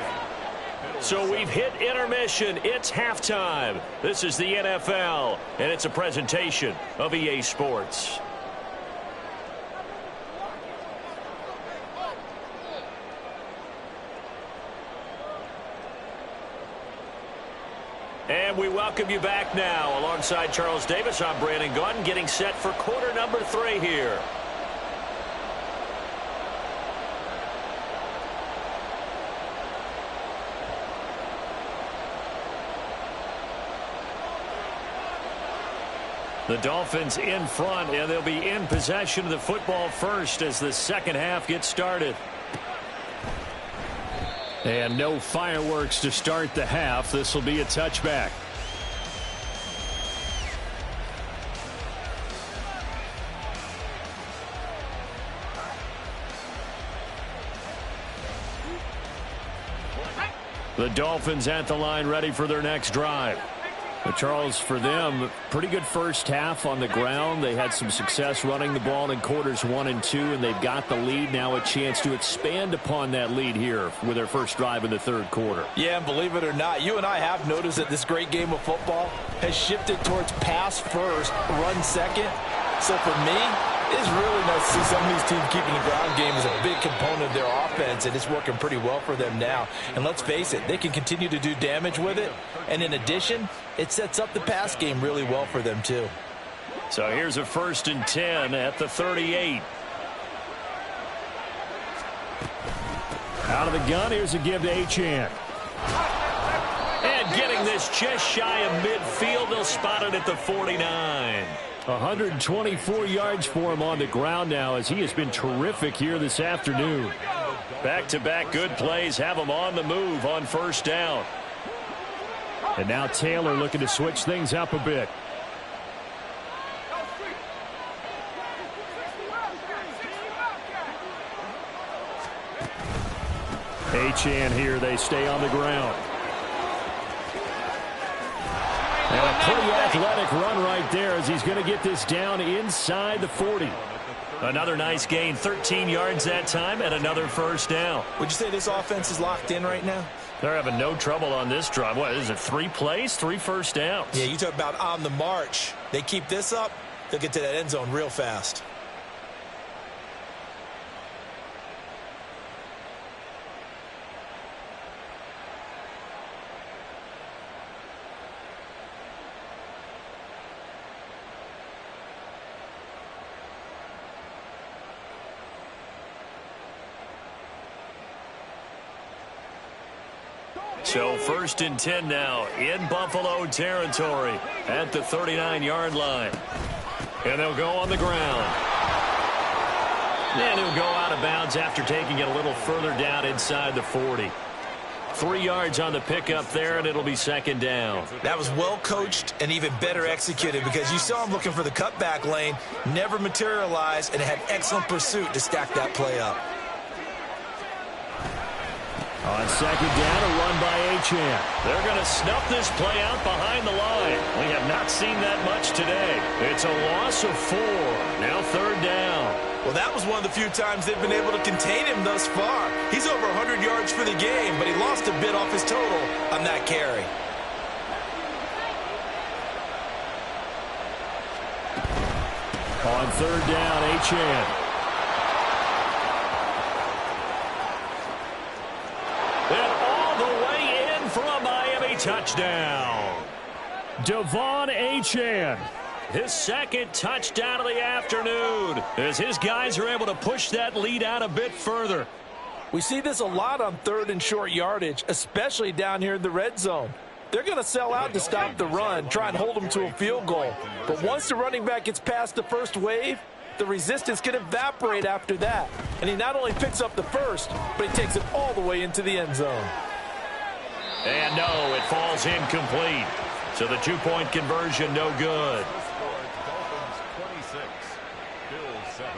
So we've hit intermission. It's halftime. This is the NFL, and it's a presentation of EA Sports. And we welcome you back now. Alongside Charles Davis, I'm Brandon Gaudin, getting set for quarter number 3 here. The Dolphins in front, and they'll be in possession of the football first as the second half gets started. And no fireworks to start the half. This will be a touchback. The Dolphins at the line ready for their next drive. But Charles, for them, pretty good first half on the ground. They had some success running the ball in quarters 1 and 2, and they've got the lead. Now a chance to expand upon that lead here with their first drive in the third quarter. Yeah, and believe it or not, you and I have noticed that this great game of football has shifted towards pass first, run second. So for me, it's really nice to see some of these teams keeping the ground game as a big component of their offense, and it's working pretty well for them now. And let's face it, they can continue to do damage with it. And in addition, it sets up the pass game really well for them too. So here's a 1st and 10 at the 38. Out of the gun, here's a give to Achane. And getting this just shy of midfield, they'll spot it at the 49. 124 yards for him on the ground now, as he has been terrific here this afternoon. Back-to-back good plays have him on the move on first down. And now Taylor looking to switch things up a bit. Achane here, they stay on the ground. And a pretty athletic run right there as he's going to get this down inside the 40. Another nice gain, 13 yards that time, and another first down. Would you say this offense is locked in right now? They're having no trouble on this drive. What is it, 3 plays, 3 first downs? Yeah, you talk about on the march. They keep this up, they'll get to that end zone real fast. So 1st and 10 now in Buffalo territory at the 39-yard line. And they'll go on the ground. And he'll go out of bounds after taking it a little further down inside the 40. 3 yards on the pickup there, and it'll be second down. That was well coached and even better executed because you saw him looking for the cutback lane, never materialized, and had excellent pursuit to stack that play up. On second down, a run by Achane. They're going to snuff this play out behind the line. We have not seen that much today. It's a loss of 4. Now third down. Well, that was one of the few times they've been able to contain him thus far. He's over 100 yards for the game, but he lost a bit off his total on that carry. On third down, Achane. And all the way in for a Miami touchdown. Devon Achane. His second touchdown of the afternoon as his guys are able to push that lead out a bit further. We see this a lot on third and short yardage, especially down here in the red zone. They're going to sell out to stop the run, try and hold them to a field goal. But once the running back gets past the first wave, the resistance can evaporate after that. And he not only picks up the first, but he takes it all the way into the end zone. And no, it falls incomplete. So the 2-point conversion, no good. Dolphins 26, Bills 7.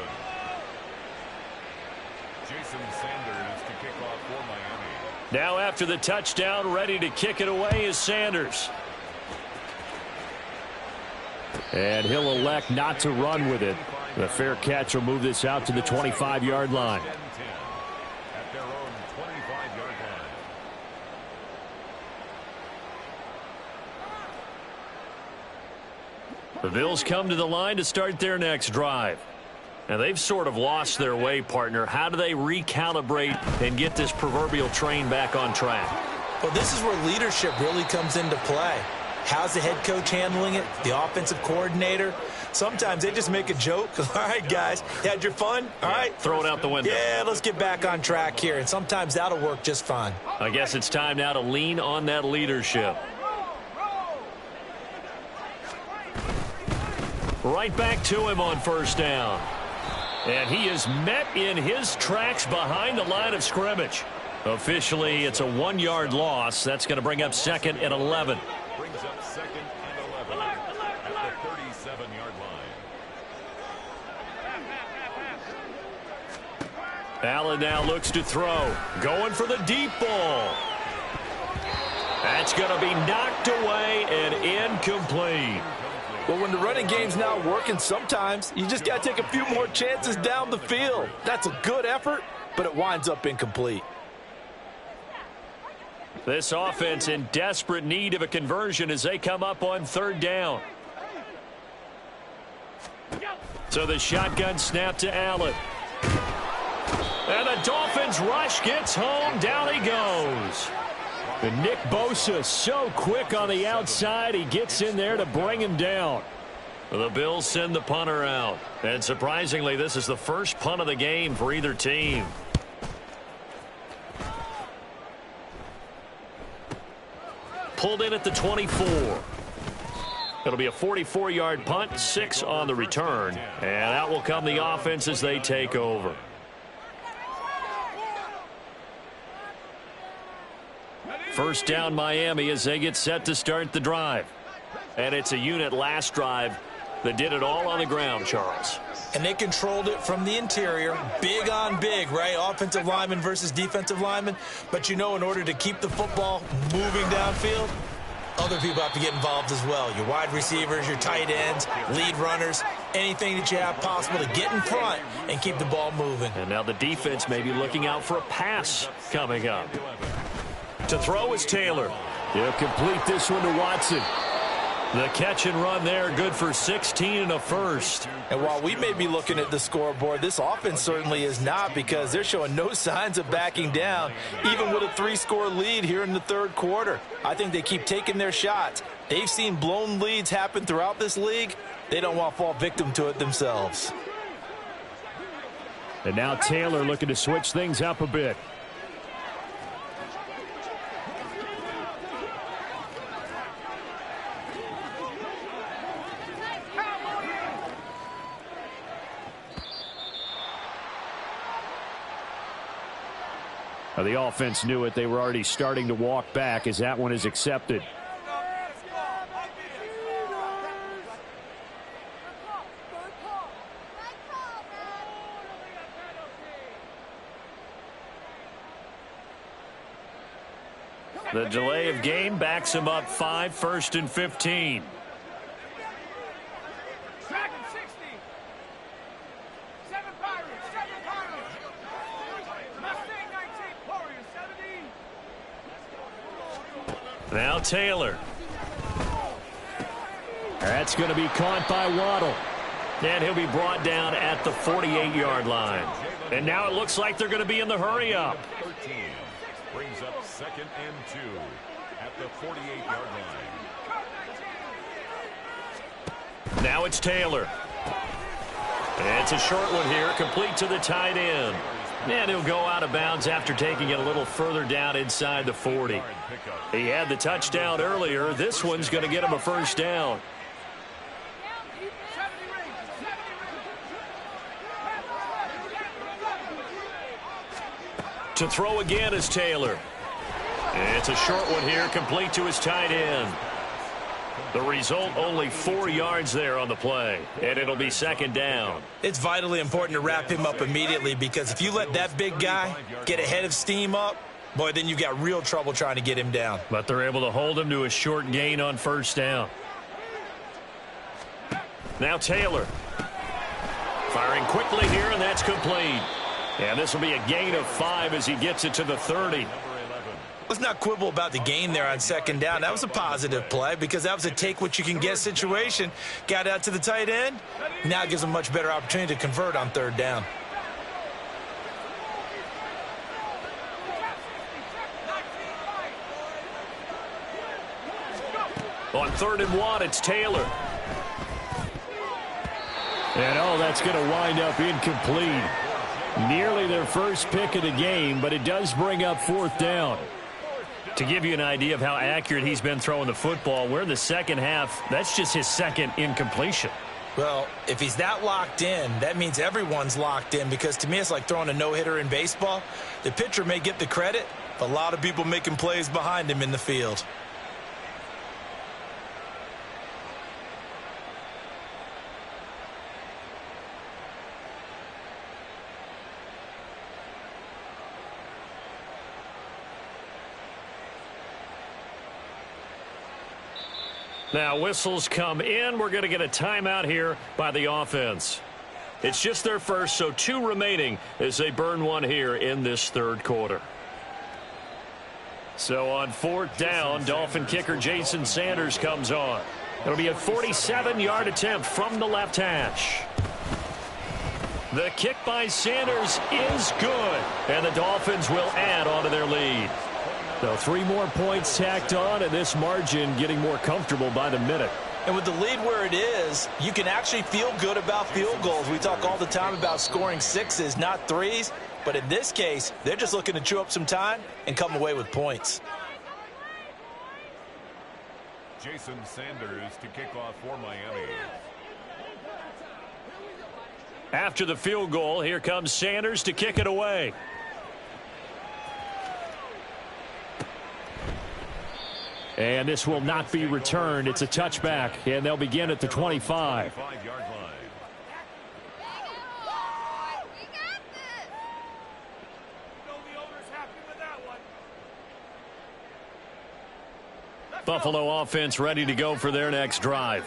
Jason Sanders to kick off for Miami. Now after the touchdown, ready to kick it away is Sanders. And he'll elect not to run with it. The fair catch will move this out to the 25-yard line. At their own 25-yard line. The Bills come to the line to start their next drive. Now, they've sort of lost their way, partner. How do they recalibrate and get this proverbial train back on track? Well, this is where leadership really comes into play. How's the head coach handling it? The offensive coordinator? Sometimes they just make a joke. All right, guys, you had your fun? All right. Throw it out the window. Yeah, let's get back on track here. And sometimes that'll work just fine. I guess it's time now to lean on that leadership. Right back to him on first down. And he is met in his tracks behind the line of scrimmage. Officially, it's a 1-yard loss. That's going to bring up 2nd and 11. Brings up 2nd and 11 at the 37-yard line. Allen now looks to throw. Going for the deep ball. That's going to be knocked away and incomplete. Well, when the running game's not working, sometimes you just got to take a few more chances down the field. That's a good effort, but it winds up incomplete. This offense in desperate need of a conversion as they come up on 3rd down. So the shotgun snap to Allen. And the Dolphins rush gets home. Down he goes. And Nick Bosa so quick on the outside. He gets in there to bring him down. The Bills send the punter out. And surprisingly, this is the first punt of the game for either team. Pulled in at the 24. It'll be a 44-yard punt, 6 on the return. And out will come the offense as they take over. First down Miami as they get set to start the drive. And it's a unit last drive that did it all on the ground, Charles. And they controlled it from the interior. Big on big, right? Offensive lineman versus defensive lineman. But, you know, in order to keep the football moving downfield, other people have to get involved as well. Your wide receivers, your tight ends, lead runners, anything that you have possible to get in front and keep the ball moving. And now the defense may be looking out for a pass coming up. To throw is Taylor. He'll complete this one to Watson. The catch and run there, good for 16 and a first. And while we may be looking at the scoreboard, this offense certainly is not, because they're showing no signs of backing down, even with a 3-score lead here in the 3rd quarter. I think they keep taking their shots. They've seen blown leads happen throughout this league. They don't want to fall victim to it themselves. And now Taylor looking to switch things up a bit. The offense knew it. They were already starting to walk back as that one is accepted. The delay of game backs him up 5, 1st and 15. Now Taylor. That's going to be caught by Waddle. And he'll be brought down at the 48-yard line. And now it looks like they're going to be in the hurry up. 13 brings up 2nd and 2 at the 48-yard line. Now it's Taylor. And it's a short one here, complete to the tight end. And he'll go out of bounds after taking it a little further down inside the 40. He had the touchdown earlier. This one's going to get him a first down. To throw again is Taylor. And it's a short one here, complete to his tight end. The result, only 4 yards there on the play, and it'll be 2nd down. It's vitally important to wrap him up immediately, because if you let that big guy get ahead of steam up, boy, then you've got real trouble trying to get him down. But they're able to hold him to a short gain on first down. Now Taylor. Firing quickly here, and that's complete. And this will be a gain of 5 as he gets it to the 30. Let's not quibble about the gain there on second down. That was a positive play because that was a take-what-you-can-get situation. Got out to the tight end. Now it gives them a much better opportunity to convert on third down. On 3rd and 1, it's Taylor. And, that's going to wind up incomplete. Nearly their first pick of the game, but it does bring up 4th down. To give you an idea of how accurate he's been throwing the football, we're in the second half. That's just his second incompletion. Well, if he's that locked in, that means everyone's locked in because to me it's like throwing a no-hitter in baseball. The pitcher may get the credit, but a lot of people making plays behind him in the field. Now, whistles come in. We're going to get a timeout here by the offense. It's just their first, so 2 remaining as they burn one here in this 3rd quarter. So on 4th down, Dolphin kicker Jason Sanders comes on. It'll be a 47-yard attempt from the left hash. The kick by Sanders is good, and the Dolphins will add on to their lead. So 3 more points tacked on, and this margin getting more comfortable by the minute. And with the lead where it is, you can actually feel good about field goals. We talk all the time about scoring 6s, not 3s. But in this case, they're just looking to chew up some time and come away with points. Jason Sanders to kick off for Miami. After the field goal, here comes Sanders to kick it away. And this will not be returned. It's a touchback, and they'll begin at the 25. Buffalo offense ready to go for their next drive.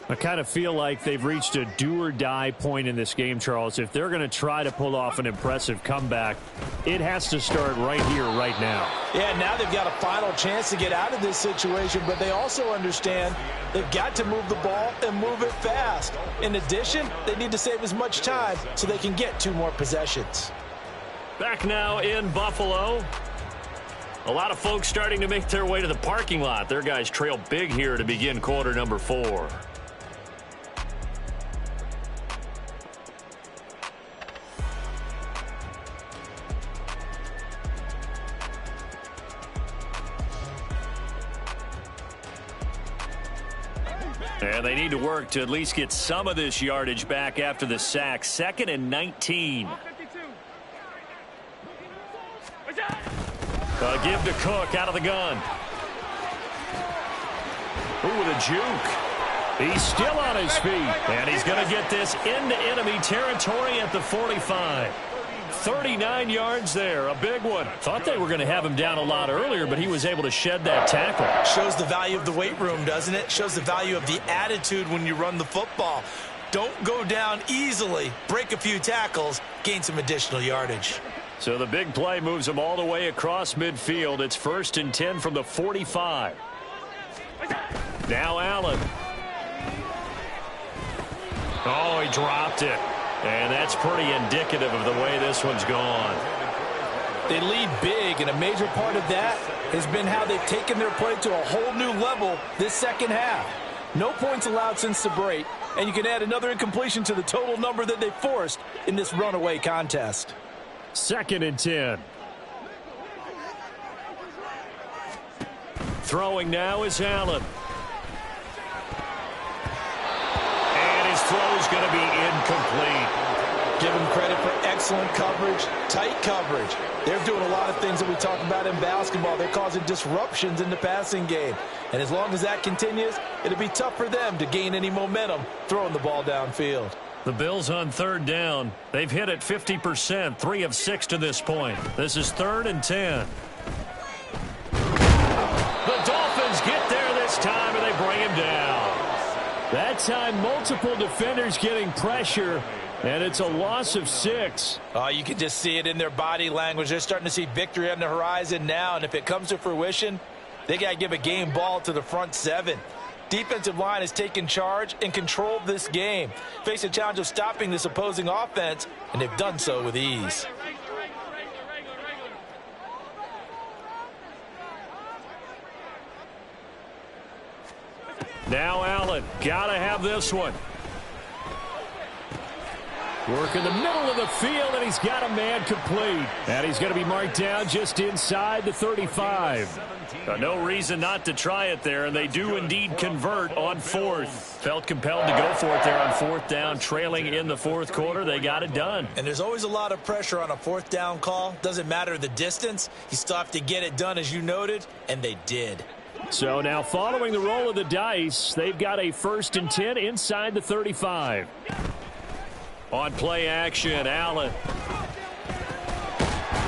I kind of feel like they've reached a do-or-die point in this game, Charles. If they're going to try to pull off an impressive comeback, it has to start right here, right now. Yeah, now they've got a final chance to get out of this situation, but they also understand they've got to move the ball and move it fast. In addition, they need to save as much time so they can get 2 more possessions. Back now in Buffalo. A lot of folks starting to make their way to the parking lot. Their guys trail big here to begin quarter number 4. And they need to work to at least get some of this yardage back after the sack. 2nd and 19. Give to Cook out of the gun. Ooh, with a juke. He's still on his feet. And he's going to get this into enemy territory at the 45. 39 yards there, a big one. Thought they were going to have him down a lot earlier, but he was able to shed that tackle. Shows the value of the weight room, doesn't it? Shows the value of the attitude when you run the football. Don't go down easily. Break a few tackles. Gain some additional yardage. So the big play moves them all the way across midfield. It's 1st and 10 from the 45. Now Allen. Oh, he dropped it. And that's pretty indicative of the way this one's gone. They lead big, and a major part of that has been how they've taken their play to a whole new level this second half. No points allowed since the break, and you can add another incompletion to the total number that they forced in this runaway contest. 2nd and 10. Throwing now is Allen. And his throw is going to be incomplete. Give him credit for excellent coverage, tight coverage. They're doing a lot of things that we talk about in basketball. They're causing disruptions in the passing game. And as long as that continues, it'll be tough for them to gain any momentum throwing the ball downfield. The Bills on 3rd down. They've hit it 50%, 3 of 6 to this point. This is 3rd and 10. The Dolphins get there this time, and they bring him down. That time, multiple defenders getting pressure, And it's a loss of 6. Oh, you can just see it in their body language. They're starting to see victory on the horizon now, and if it comes to fruition, they got to give a game ball to the front 7. Defensive line has taken charge and controlled this game. Face a challenge of stopping this opposing offense, and they've done so with ease. Now Allen, got to have this one. Work in the middle of the field, and he's got a man complete. And he's going to be marked down just inside the 35. No reason not to try it there, and they do indeed convert on 4th. Felt compelled to go for it there on 4th down, trailing in the 4th quarter. They got it done. And there's always a lot of pressure on a 4th down call. Doesn't matter the distance. You still have to get it done, as you noted, and they did. So now following the roll of the dice, they've got a 1st and 10 inside the 35. On play action, Allen.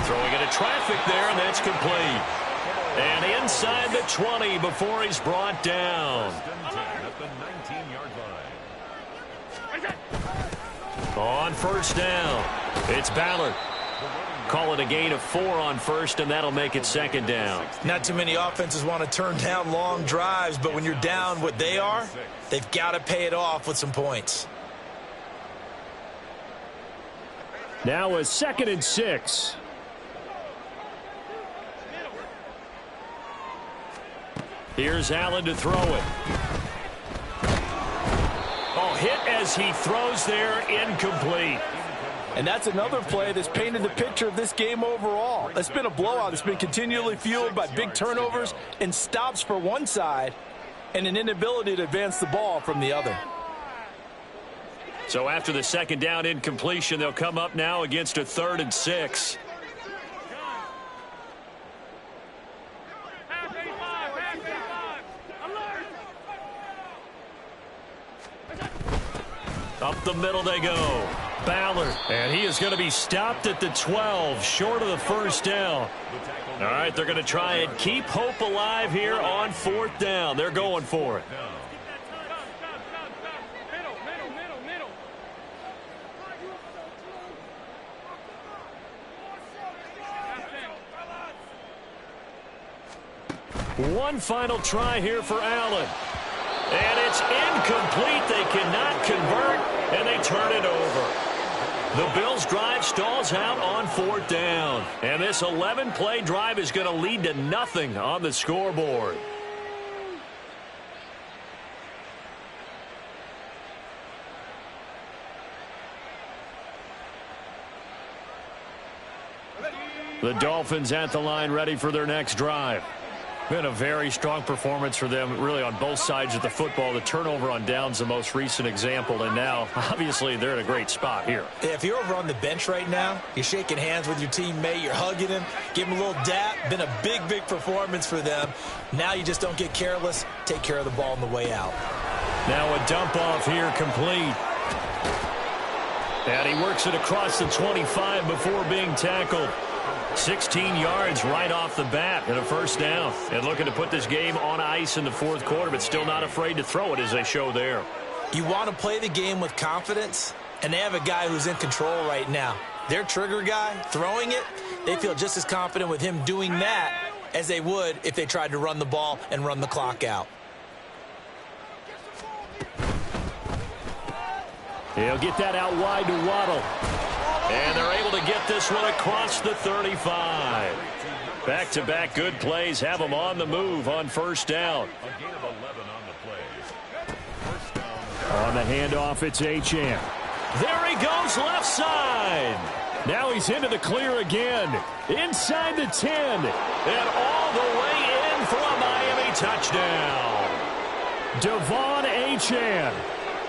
Throwing into traffic there, and that's complete. And inside the 20 before he's brought down. On 1st down, it's Ballard. Call it a gain of 4 on 1st, and that'll make it 2nd down. Not too many offenses want to turn down long drives, but when you're down what they are, they've got to pay it off with some points. Now a 2nd and 6. Here's Allen to throw it. Oh, hit as he throws there, incomplete. And that's another play that's painted the picture of this game overall. It's been a blowout. It's been continually fueled by big turnovers and stops for one side and an inability to advance the ball from the other. So after the 2nd down incompletion, they'll come up now against a 3rd and 6. Up the middle they go. Ballard. And he is going to be stopped at the 12, short of the 1st down. All right, they're going to try and keep hope alive here on 4th down. They're going for it. One final try here for Allen. And it's incomplete. They cannot convert, and they turn it over. The Bills' drive stalls out on 4th down. And this 11-play drive is going to lead to nothing on the scoreboard. The Dolphins at the line, ready for their next drive. Been a very strong performance for them, really, on both sides of the football. The turnover on downs, the most recent example, and now, obviously, they're in a great spot here. Yeah, if you're over on the bench right now, you're shaking hands with your teammate, you're hugging him, give him a little dap. Been a big, big performance for them. Now you just don't get careless. Take care of the ball on the way out. Now a dump off here, complete. And he works it across the 25 before being tackled. 16 yards right off the bat and a 1st down. And looking to put this game on ice in the 4th quarter, but still not afraid to throw it as they show there. You want to play the game with confidence, and they have a guy who's in control right now. Their trigger guy, throwing it, they feel just as confident with him doing that as they would if they tried to run the ball and run the clock out. He'll get that out wide to Waddle. And they're able to get this one across the 35. Back-to-back good plays have them on the move on 1st down. On the handoff, it's Achane. There he goes left side. Now he's into the clear again. Inside the 10. And all the way in for a Miami touchdown. Devon Achane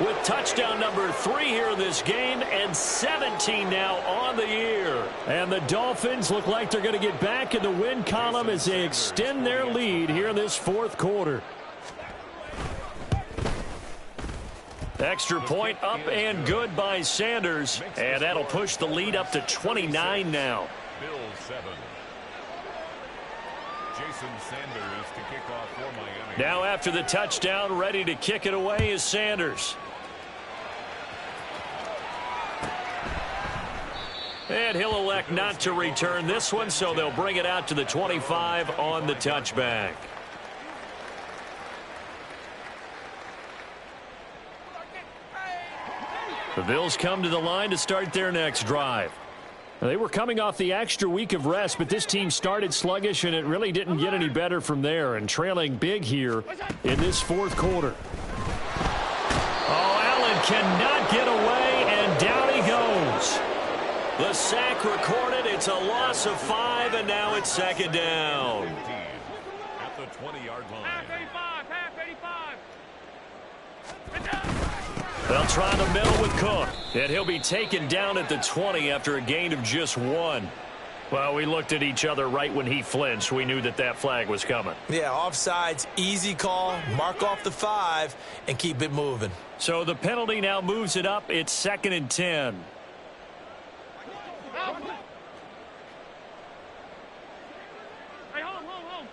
with touchdown number 3 here in this game, and 17 now on the year. And the Dolphins look like they're going to get back in the win column as they extend their lead here in this 4th quarter. Extra point up and good by Sanders, and that'll push the lead up to 29 now. Bills 7. Jason Sanders to kick off for Miami. Now after the touchdown, ready to kick it away is Sanders. And he'll elect not to return this one, so they'll bring it out to the 25 on the touchback. The Bills come to the line to start their next drive. They were coming off the extra week of rest, but this team started sluggish, and it really didn't get any better from there, and trailing big here in this fourth quarter. Oh, Allen cannot get away, and down he goes. The sack recorded. It's a loss of 5, and now it's second down. At the 20-yard line. Half 85. They'll try the middle with Cook, and he'll be taken down at the 20 after a gain of just 1. Well, we looked at each other right when he flinched. We knew that that flag was coming. Yeah, offsides, easy call, mark off the 5, and keep it moving. So the penalty now moves it up. It's 2nd and 10. Hey, home.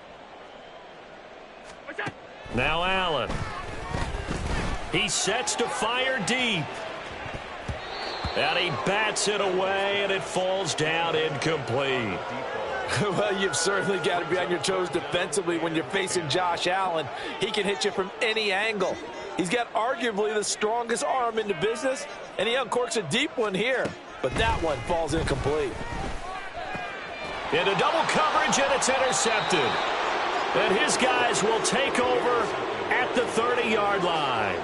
What's that? Now Allen. He sets to fire deep. And he bats it away, and it falls down incomplete. Well, you've certainly got to be on your toes defensively when you're facing Josh Allen. He can hit you from any angle. He's got arguably the strongest arm in the business, and he uncorks a deep one here. But that one falls incomplete. Into double coverage, and it's intercepted. And his guys will take over at the 30-yard line.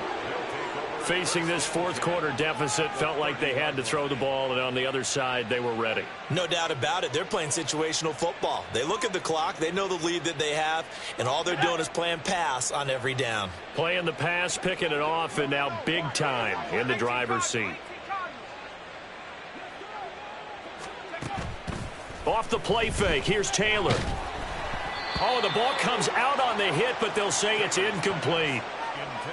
Facing this fourth quarter deficit, felt like they had to throw the ball, and on the other side, they were ready. No doubt about it. They're playing situational football. They look at the clock. They know the lead that they have, and all they're doing is playing pass on every down. Playing the pass, picking it off, and now big time in the driver's seat. Off the play fake. Here's Taylor. Oh, the ball comes out on the hit, but they'll say it's incomplete.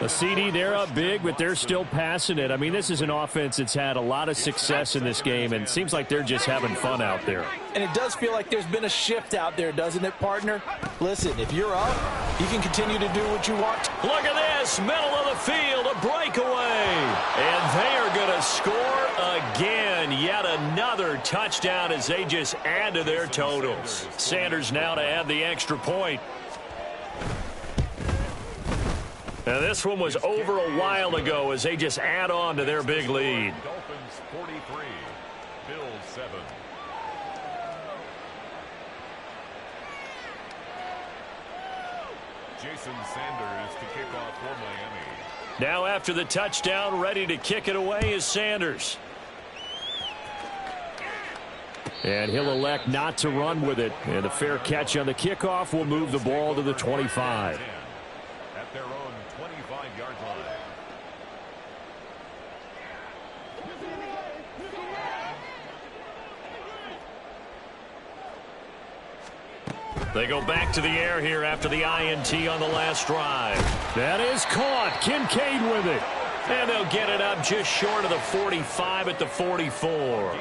A CD, they're up big, but they're still passing it. I mean, this is an offense that's had a lot of success in this game, and it seems like they're just having fun out there. And it does feel like there's been a shift out there, doesn't it, partner? Listen, if you're up, you can continue to do what you want. Look at this, middle of the field, a breakaway. And they are going to score again. Yet another touchdown as they just add to their totals. Sanders now to add the extra point. Now, this one was over a while ago as they just add on to their big lead. Dolphins 43, Bills 7. Jason Sanders to kick off for Miami. Now after the touchdown, ready to kick it away is Sanders. And he'll elect not to run with it. And a fair catch on the kickoff will move the ball to the 25. At their own 25-yard line. They go back to the air here after the INT on the last drive. That is caught. Kincaid with it. And they'll get it up just short of the 45 at the 44.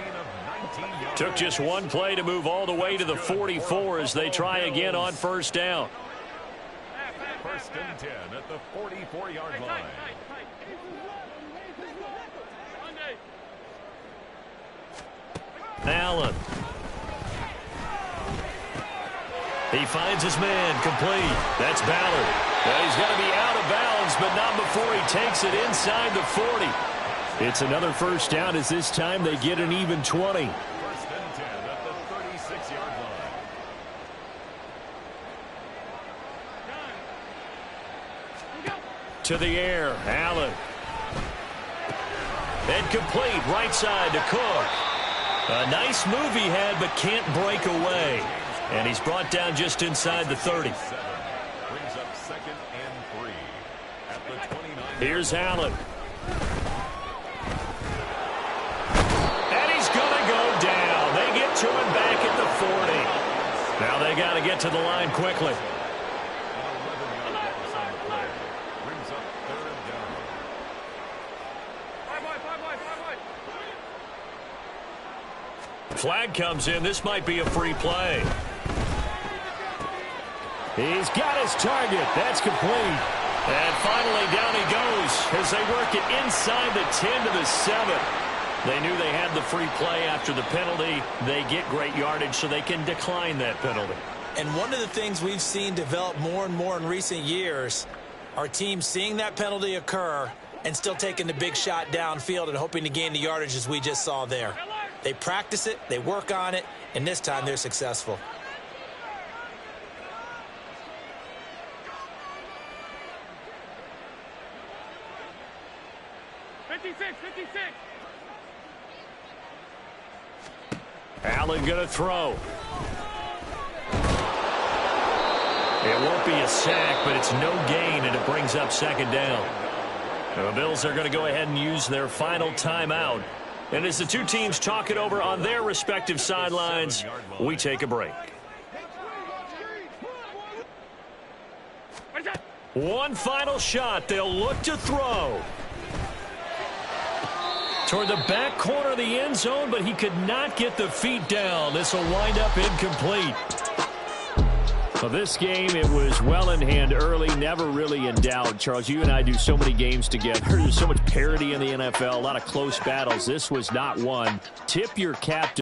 Took just one play to move all the way to the 44 as they try again on first down. First and 10 at the 44-yard line. Allen. He finds his man, complete. That's Ballard. Well, he's going to be out of bounds, but not before he takes it inside the 40. It's another first down as this time they get an even 20. First and 10 at the 36-yard line. To the air, Allen. And complete, right side to Cook. A nice move he had, but can't break away. And he's brought down just inside the 30. Brings up second and 3 at the 29. Here's Allen. And he's going to go down. They get to him back at the 40. Now they got to get to the line quickly. An 11-yard loss on the play. Brings up third down. Flag comes in. This might be a free play. He's got his target. That's complete. And finally down he goes as they work it inside the 10 to the 7. They knew they had the free play after the penalty. They get great yardage so they can decline that penalty. And one of the things we've seen develop more and more in recent years, our team seeing that penalty occur and still taking the big shot downfield and hoping to gain the yardage as we just saw there. They practice it, they work on it, and this time they're successful. Allen going to throw. It won't be a sack, but it's no gain, and it brings up second down. The Bills are going to go ahead and use their final timeout. And as the two teams talk it over on their respective sidelines, we take a break. One final shot. They'll look to throw. Toward the back corner of the end zone, but he could not get the feet down. This will wind up incomplete. Well, this game, it was well in hand early, never really in doubt. Charles, you and I do so many games together. There's so much parity in the NFL, a lot of close battles. This was not one. Tip your cap to